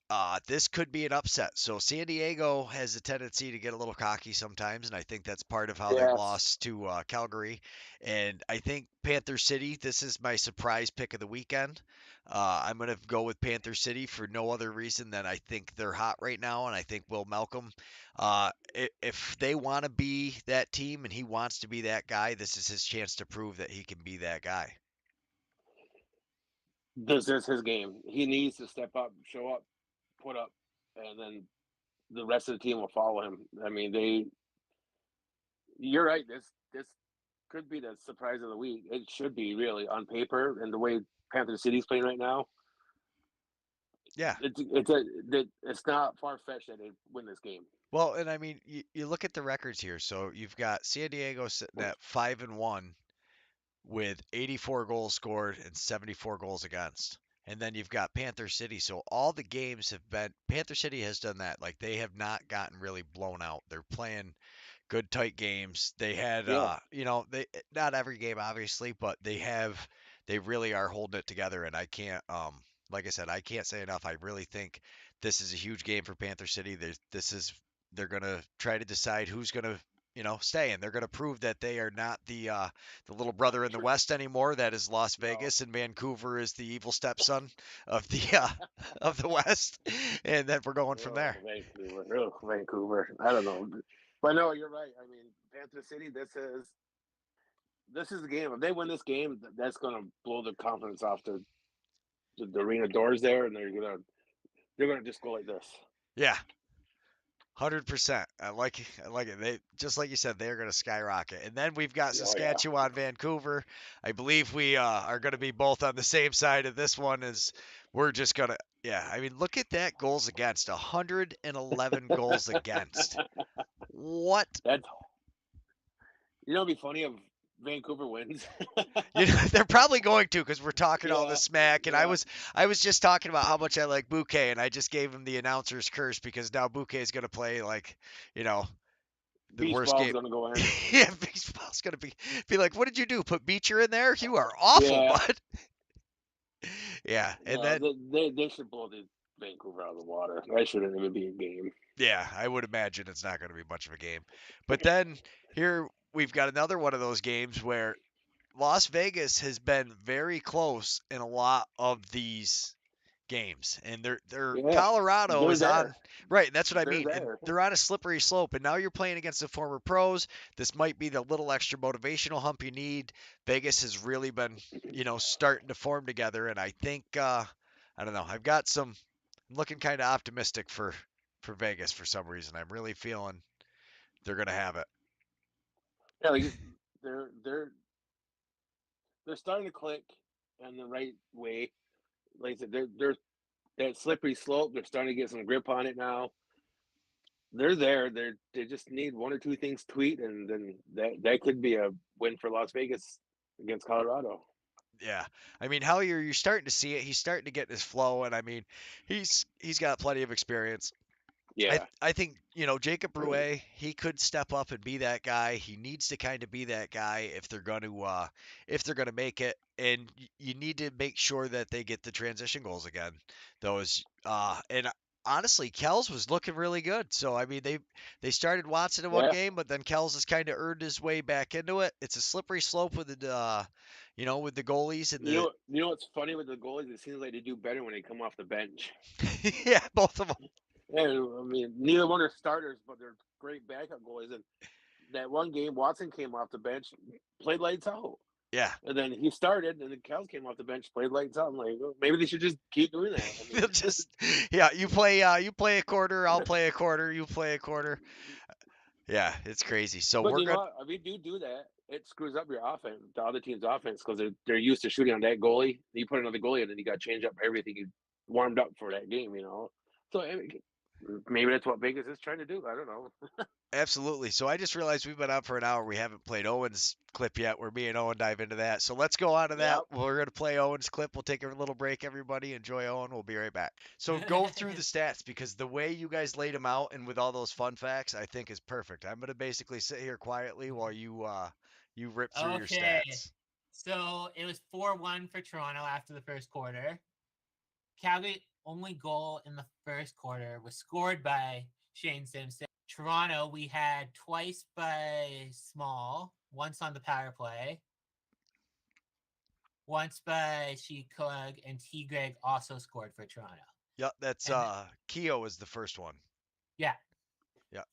this could be an upset. So San Diego has a tendency to get a little cocky sometimes, and I think that's part of how they yes, lost to Calgary. And I think Panther City. This is my surprise pick of the weekend. I'm going to go with Panther City for no other reason than I think they're hot right now, and I think Will Malcolm, if they want to be that team and he wants to be that guy, this is his chance to prove that he can be that guy. this is his game. He needs to step up, show up, put up, and then the rest of the team will follow him. I mean, you're right. This could be the surprise of the week. It should be really on paper and the way Panther City's playing right now. Yeah. It's not far fetched that they win this game. Well, and I mean, you look at the records here. So you've got San Diego sitting at 5-1 with 84 goals scored and 74 goals against. And then you've got Panther City. So all the games have been Panther City has done that. Like they have not gotten really blown out. They're playing good tight games. They had Yeah, they not every game obviously, but they really are holding it together and I can't like I said, I can't say enough. I really think this is a huge game for Panther City. They're going to try to decide who's going to stay, and they're going to prove that they are not the little brother in the West anymore. That is Las no, Vegas, and Vancouver is the evil stepson of the of the West, and then we're going from there. Vancouver. I don't know, but no, you're right. I mean, Panther City. This is the game. If they win this game, that's going to blow the confidence off the arena doors there, and they're gonna just go like this. Yeah, 100%. I like it. They just like you said, they're going to skyrocket. And then we've got Oh yeah. Saskatchewan, Vancouver. I believe we are going to be both on the same side of this one. As we're just going to, yeah. I mean, look at that goals against. 111 goals against. What? That's it'd be funny if Vancouver wins. You know, they're probably going to because we're talking all Yeah, this smack. And yeah. I was just talking about how much I like Bouquet, and I just gave him the announcer's curse because now Bouquet is going to play like, you know, the Beach worst ball's game. gonna go in. Yeah, baseball's gonna be like, what did you do? Put Beecher in there? You are awful, Yeah. bud. Yeah, and No, then they should blow the Vancouver out of the water. That shouldn't even be a game. yeah, I would imagine it's not going to be much of a game. But then here we've got another one of those games where Las Vegas has been very close in a lot of these games, and they're Yeah, Colorado they're is on there. right. And that's what I They're mean, and there. they're on a slippery slope. And now you're playing against the former pros. This might be the little extra motivational hump you need. Vegas has really been, starting to form together, and I think I don't know. I'm looking kind of optimistic for Vegas for some reason. I'm really feeling they're gonna have it. Yeah, like they're they're they're starting to click in the right way. Like I said, they're that slippery slope. They're starting to get some grip on it now. They're there. They just need one or two things tweaked, and then that could be a win for Las Vegas against Colorado. Yeah, I mean, Hellier, you're starting to see it. He's starting to get his flow, and I mean, he's got plenty of experience. Yeah, I think Jacob Rouet, he could step up and be that guy. He needs to kind of be that guy if they're gonna make it, and you need to make sure that they get the transition goals again. Those and honestly, Kells was looking really good. So I mean, they started Watson in one yeah. game, but then Kells has kind of earned his way back into it. It's a slippery slope with with the goalies and the You know what's funny with the goalies? It seems like they do better when they come off the bench. yeah, both of them. Yeah, I mean, neither one are starters, but they're great backup goalies. And that one game, Watson came off the bench, played lights out. Yeah, And then he started, and then Kels came off the bench, played lights out. I'm like, well, maybe they should just keep doing that. I they'll mean, just yeah, you play a quarter, I'll play a quarter, you play a quarter. Yeah, it's crazy. So but we're you know good. what? If you do that, it screws up your offense, the other team's offense, because they're used to shooting on that goalie. You put another goalie in, and you got to change up everything you warmed up for that game. So maybe that's what Vegas is trying to do. I don't know. Absolutely. So I just realized we've been on for an hour. We haven't played Owen's clip yet, where me and Owen dive into that. So let's go on to that. Yeah. We're going to play Owen's clip. We'll take a little break, everybody. Enjoy Owen. We'll be right back. So go through the stats because the way you guys laid them out and with all those fun facts, I think is perfect. I'm going to basically sit here quietly while you rip through your Okay. stats. So it was 4-1 for Toronto after the first quarter. Calgary only goal in the first quarter was scored by Shane Simpson. Toronto, we had twice by Small, once on the power play, once by Shekug, and T. Greg also scored for Toronto. Yep, that's And Keo is the first one. yeah, Yeah.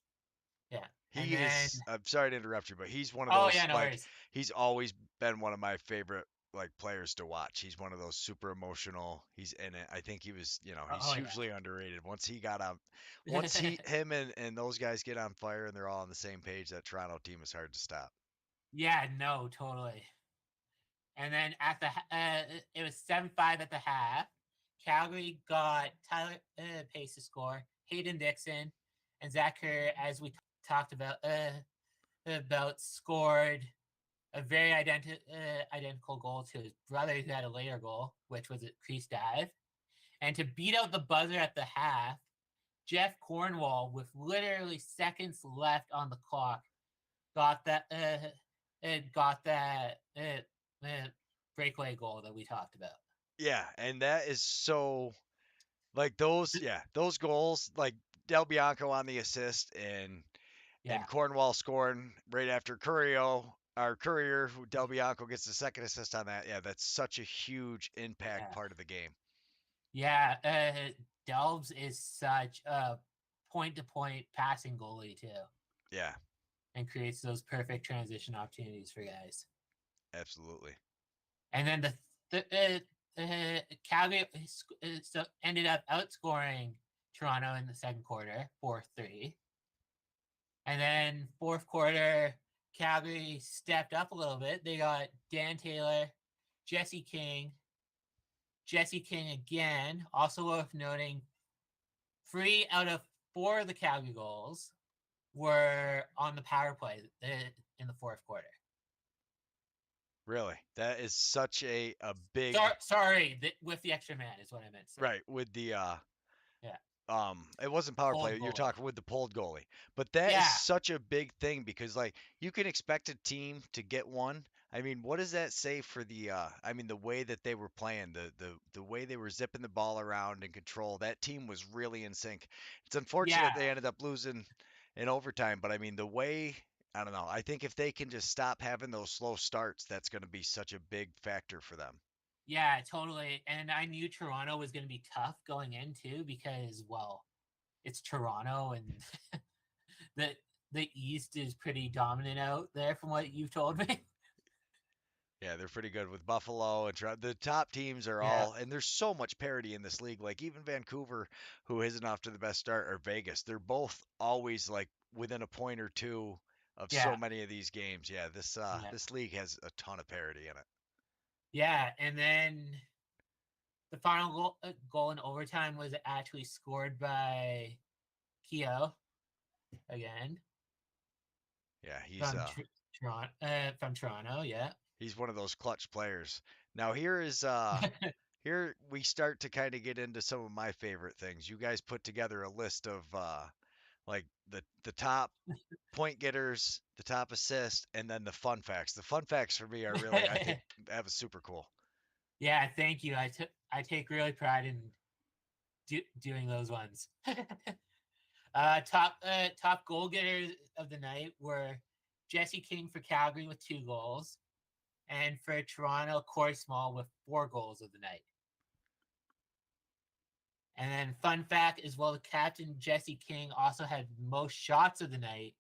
yeah. And He then, is I'm sorry to interrupt you, but he's one of oh, those yeah, no like worries. he's always been one of my favorite like players to watch. He's one of those super emotional. He's in it. I think he was, he's Oh, hugely underrated. Once yeah. him and those guys get on fire and they're all on the same page, that Toronto team is hard to stop. Yeah, no, totally. And then it was 7-5 at the half. Calgary got Tyler Pace to score, Hayden Dixon, and Zach Kerr, as we talked about scored a very identical goal to his brother who had a later goal, which was a crease dive. And to beat out the buzzer at the half, Jeff Cornwall, with literally seconds left on the clock, got that breakaway goal that we talked about. Yeah, and that is so like those goals like Del Bianco on the assist and Yeah, Cornwall scoring right after Courier, who Del Bianco gets the second assist on that. Yeah, that's such a huge impact yeah, part of the game. yeah. Delves is such a point-to-point passing goalie too, Yeah, and creates those perfect transition opportunities for guys. absolutely. And then Calgary ended up outscoring Toronto in the second quarter, 4-3. And then fourth quarter, Calgary stepped up a little bit. They got Dan Taylor, Jesse King, Jesse King again. Also worth noting, 3 out of 4 of the Calgary goals were on the power play in the fourth quarter. Really, that is such a big Sorry, with the extra man is what I meant to say. right with the Yeah. it wasn't power Pulled play. You're goalie. talking with the pulled goalie, but that is Yeah. such a big thing because like you can expect a team to get one. I mean, what does that say for the? I mean, the way that they were playing, the way they were zipping the ball around in control. That team was really in sync. It's unfortunate Yeah. they ended up losing in overtime, but I mean the way. I don't know. I think if they can just stop having those slow starts, that's going to be such a big factor for them. Yeah, totally. And I knew Toronto was going to be tough going in too because, well, it's Toronto and the the East is pretty dominant out there from what you've told me. Yeah, they're pretty good with Buffalo and the top teams are Yeah. all, and there's so much parity in this league. Like even Vancouver, who isn't off to the best start, or Vegas, they're both always like within a point or two of Yeah. so many of these games. Yeah, Yeah. this league has a ton of parity in it. Yeah, and then the final goal in overtime was actually scored by Keo again Yeah, from Toronto. Yeah. he's one of those clutch players. Now here we start to kind of get into some of my favorite things. You guys put together a list of like the top point getters, the top assist, and then the fun facts. The fun facts for me are really, I think, that was super cool. Yeah, thank you. I take really pride in doing those ones. Top goal getters of the night were Jesse King for Calgary with 2 goals, and for Toronto, Corey Small with 4 goals of the night. And then fun fact as well, the captain Jesse King also had most shots of the night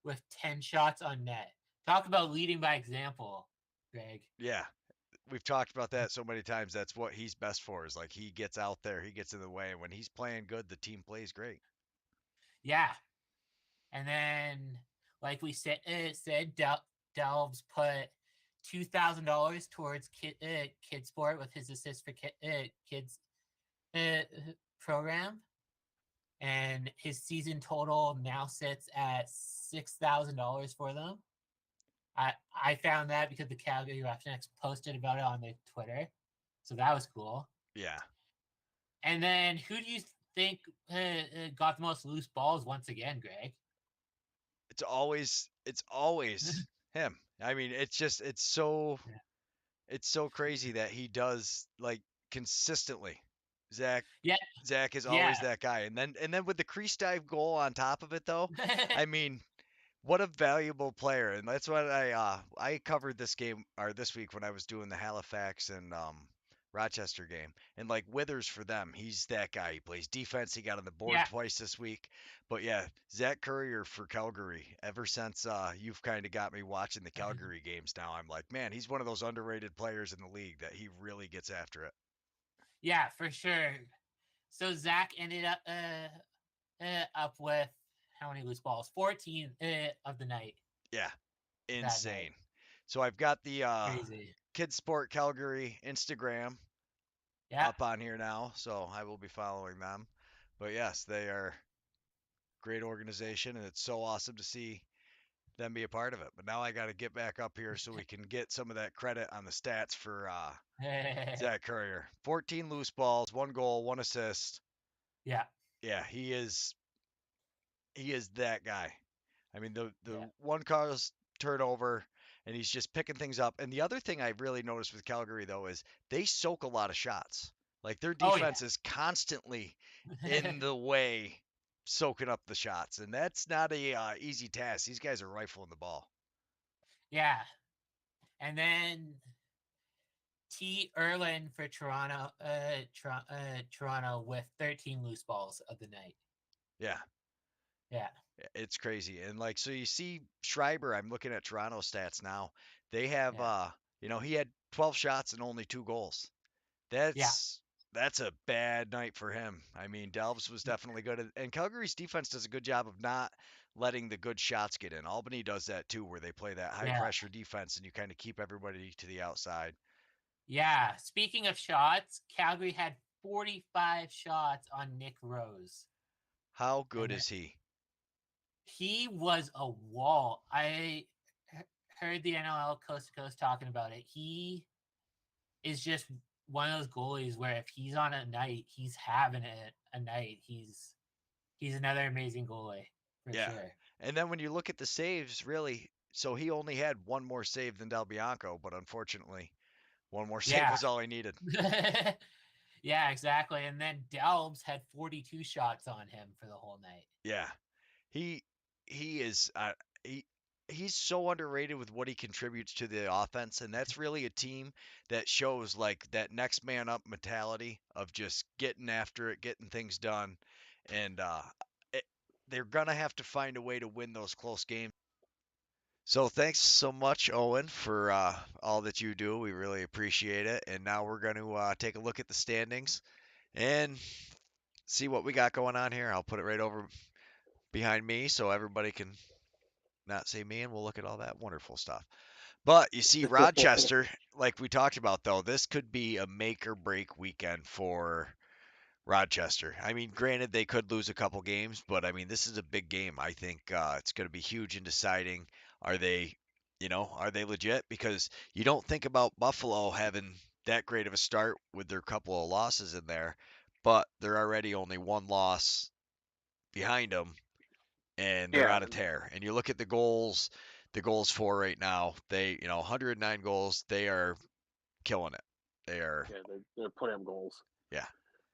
with 10 shots on net. Talk about leading by example, Greg. Yeah, we've talked about that so many times. That's what he's best for. Is like he gets out there, he gets in the way, and when he's playing good, the team plays great. Yeah. And then, like we said, Delves put $2,000 towards kid sport with his assist for kids uh, program, and his season total now sits at $6,000 for them. I found that because the Calgary Roughnecks posted about it on their Twitter, so that was cool. Yeah, And then, who do you think got the most loose balls once again, Greg? it's always him. I mean, Yeah. it's so crazy that he does like consistently. Zach Yeah, Zach is yeah. always that guy, and then with the crease dive goal on top of it, though, I mean, what a valuable player, and that's what I covered this game or this week when I was doing the Halifax and Rochester game, and like Withers for them, he's that guy. He plays defense. He got on the board Yeah. twice this week, but yeah, Zach Courier for Calgary. Ever since you've kind of got me watching the Calgary games now, I'm like, man, he's one of those underrated players in the league that he really gets after it. Yeah, for sure. So Zach ended up with how many loose balls? 14 of the night Yeah, that night. insane. So I've got the Crazy. Kids Sport Calgary Instagram Yeah. up on here now, so I will be following them. But yes, they are great organization, and it's so awesome to see them be a part of it. But now I got to get back up here so we can get some of that credit on the stats for Zach Courier. 14 loose balls, 1 goal, 1 assist. Yeah. Yeah, he is that guy. I mean, the Yeah. one caused turnover, and he's just picking things up. And the other thing I really noticed with Calgary though is they soak a lot of shots. Like their Oh yeah. defense is constantly in the way, soaking up the shots, and that's not a easy task. These guys are rifling the ball. Yeah. And then T. Erlin for Toronto. Toronto with 13 loose balls of the night. Yeah, Yeah. it's crazy. And like, so you see Schreiber. I'm looking at Toronto stats now. They have, Yeah. he had 12 shots and only 2 goals. Yeah. That's a bad night for him. I mean, Delves was definitely good, and Calgary's defense does a good job of not letting the good shots get in. Albany does that too, where they play that high Yeah. pressure defense and you kind of keep everybody to the outside. Yeah. Speaking of shots, Calgary had 45 shots on Nick Rose. How good And is he? he was a wall. I heard the NLL Coast to Coast talking about it. He is just one of those goalies where if he's on a night, he's having a night. He's another amazing goalie for Yeah. sure. And then when you look at the saves, really, so he only had one more save than Del Bianco, but unfortunately, one more save Yeah. was all he needed. Yeah, exactly. And then Delbs had 42 shots on him for the whole night. Yeah. He he is he he's so underrated with what he contributes to the offense, and that's really a team that shows like that next man up mentality of just getting after it, getting things done, and it, they're gonna have to find a way to win those close games. So thanks so much, Owen, for all that you do. We really appreciate it. And now we're going to take a look at the standings and see what we got going on here. I'll put it right over behind me so everybody can not see me, and we'll look at all that wonderful stuff. But you see, Rochester, like we talked about, though, this could be a make or break weekend for Rochester. I mean, granted, they could lose a couple games, but I mean, this is a big game. I think it's going to be huge in deciding are they, are they legit? Because you don't think about Buffalo having that great of a start with their couple of losses in there, but they're already only one loss behind them, and they're Yeah, on a tear. And you look at the goals for right now, they, 109 goals, they are killing it. They are, yeah, they're putting up goals. yeah.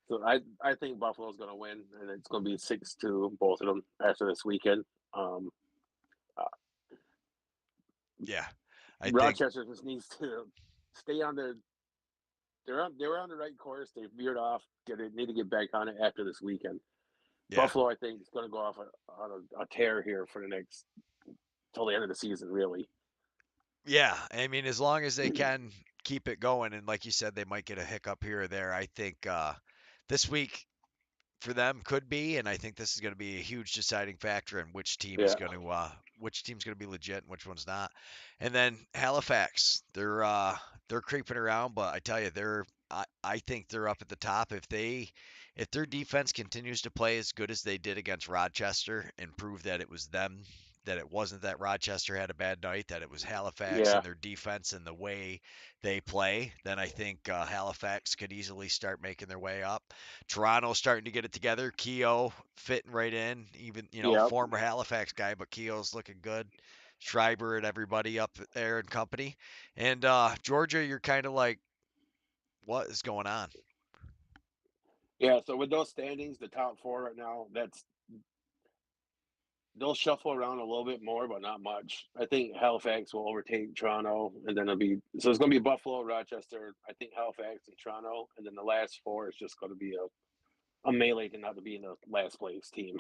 So I think Buffalo's going to win, and it's going to be 6-2 both of them after this weekend. Um, uh, Yeah. I think, Rochester just needs to stay on their. They were on the right course. They veered off. They need to get back on it after this weekend. yeah. Buffalo, I think, is going to go off on a tear here for the next till the end of the season. Really. Yeah, I mean, as long as they can keep it going, and like you said, they might get a hiccup here or there. I think this week for them could be, and I think this is going to be a huge deciding factor in Yeah. which team's going to be legit and which one's not. And then Halifax, they're creeping around, but I tell you, I think they're up at the top if their defense continues to play as good as they did against Rochester and prove that it was them, that it wasn't that Rochester had a bad night, that it was Halifax Yeah. and their defense and the way they play, then I think Halifax could easily start making their way up. Toronto's starting to get it together. Keogh fitting right in, even Yep. former Halifax guy, but Keogh's looking good. Schreiber and everybody up there and company. And Georgia, you're kind of like, what is going on? Yeah. So with those standings, the top four right now, they'll shuffle around a little bit more, but not much. I think Halifax will overtake Toronto, and then it's going to be Buffalo, Rochester. I think Halifax and Toronto, and then the last four is just going to be a melee to not to be in the last place team.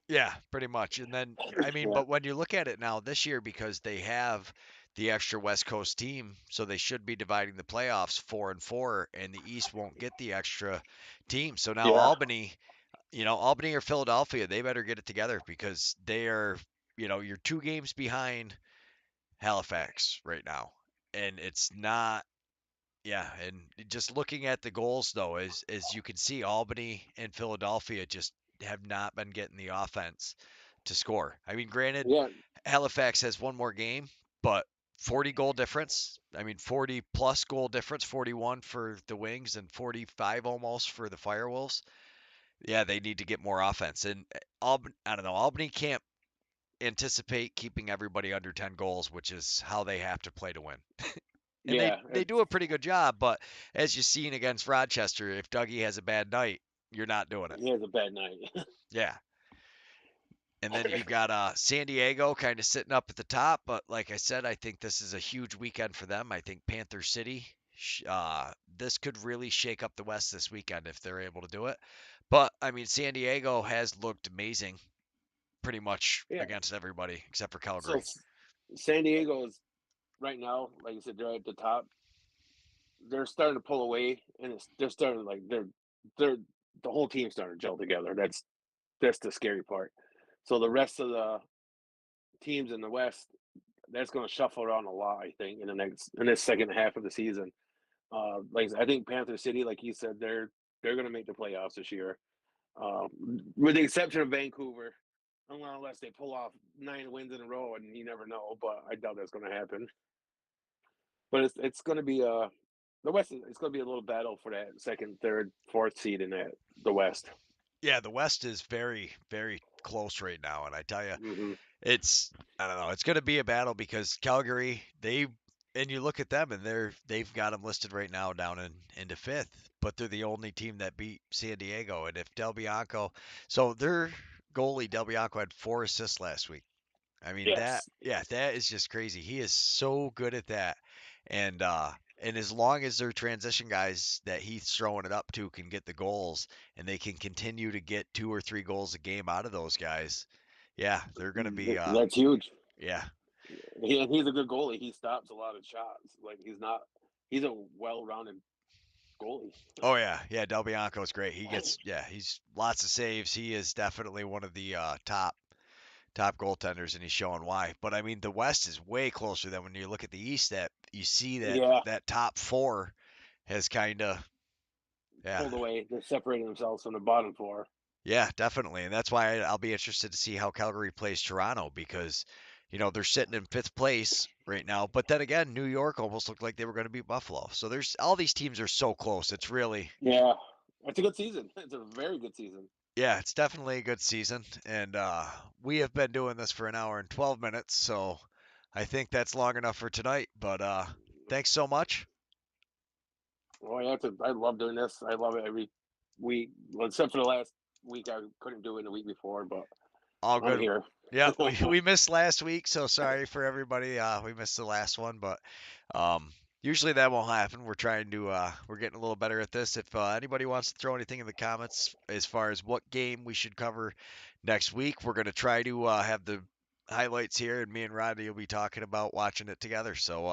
Yeah, pretty much. And then, I mean, Yeah. but when you look at it now this year, because they have the extra West Coast team, so they should be dividing the playoffs 4-4, and the East won't get the extra team. So now Yeah. Albany or Philadelphia, they better get it together because they are, you're 2 games behind Halifax right now. And it's not, yeah. And just looking at the goals, though, as you can see, Albany and Philadelphia just have not been getting the offense to score. I mean, granted, Yeah. Halifax has one more game, but 40 goal difference. I mean, 40 plus goal difference, 41 for the Wings and 45 almost for the Firewolves. Yeah, they need to get more offense. And Albany, I don't know, Albany can't anticipate keeping everybody under 10 goals, which is how they have to play to win. And they Yeah. they do a pretty good job, but as you've seen against Rochester, if Dougie has a bad night, you're not doing it. He has a bad night. Yeah. And then you've got San Diego kind of sitting up at the top, but like I said, I think this is a huge weekend for them. I think Panther City, this could really shake up the West this weekend if they're able to do it. But I mean, San Diego has looked amazing pretty much Yeah. against everybody except for So Calgary. San Diego is right now, like I said, they're at the top. They're starting to pull away, and they're starting like they're the whole team's starting to gel together. That's the scary part. So the rest of teams in the West, that's going to shuffle around a lot. I think in this second half of the season. I think Panther City, like you said, they're going to make the playoffs this year, with the exception of Vancouver, unless they pull off 9 wins in a row, and you never know. But I doubt that's going to happen. But it's going to be the West. It's going to be a little battle for that second, third, fourth seed in the West. Yeah, the West is very, very close right now, and I tell you, Mm-hmm. I don't know, it's going to be a battle because Calgary, and you look at them and they've got them listed right now down into fifth, but they're the only team that beat San Diego, and if Del Bianco, so their goalie Del Bianco had 4 assists last week. I mean Yes. that is just crazy. He is so good at that. And as long as their transition guys that he's throwing it up to can get the goals and they can continue to get 2 or 3 goals a game out of those guys, yeah, they're gonna be That's huge. yeah. He's a good goalie. He stops a lot of shots. Like he's a well-rounded goalie. Oh yeah, yeah, Del Bianco is great. He's lots of saves. He is definitely one of the top goaltenders, and he's showing why. But I mean, the West is way closer than when you look at the East. That you see Yeah, that top four has kind of yeah, pulled away. They're separating themselves from the bottom four. yeah, definitely, and that's why I'll be interested to see how Calgary plays Toronto because they're sitting in fifth place right now. But then again, New York almost looked like they were going to beat Buffalo. So there's all these teams are so close. It's really Yeah, it's a good season. It's a very good season. yeah, it's definitely a good season, and we have been doing this for an hour and 12 minutes, so I think that's long enough for tonight. But thanks so much. Oh yeah, I love doing this. I love it every week, well, except for the last week. I couldn't do it the week before, but All I'm good. here. Yeah, we missed last week, so sorry for everybody. We missed the last one, but um, usually that won't happen. We're getting a little better at this. If anybody wants to throw anything in the comments as far as what game we should cover next week, we're gonna try to have the highlights here, and me and Rodney will be talking about watching it together. So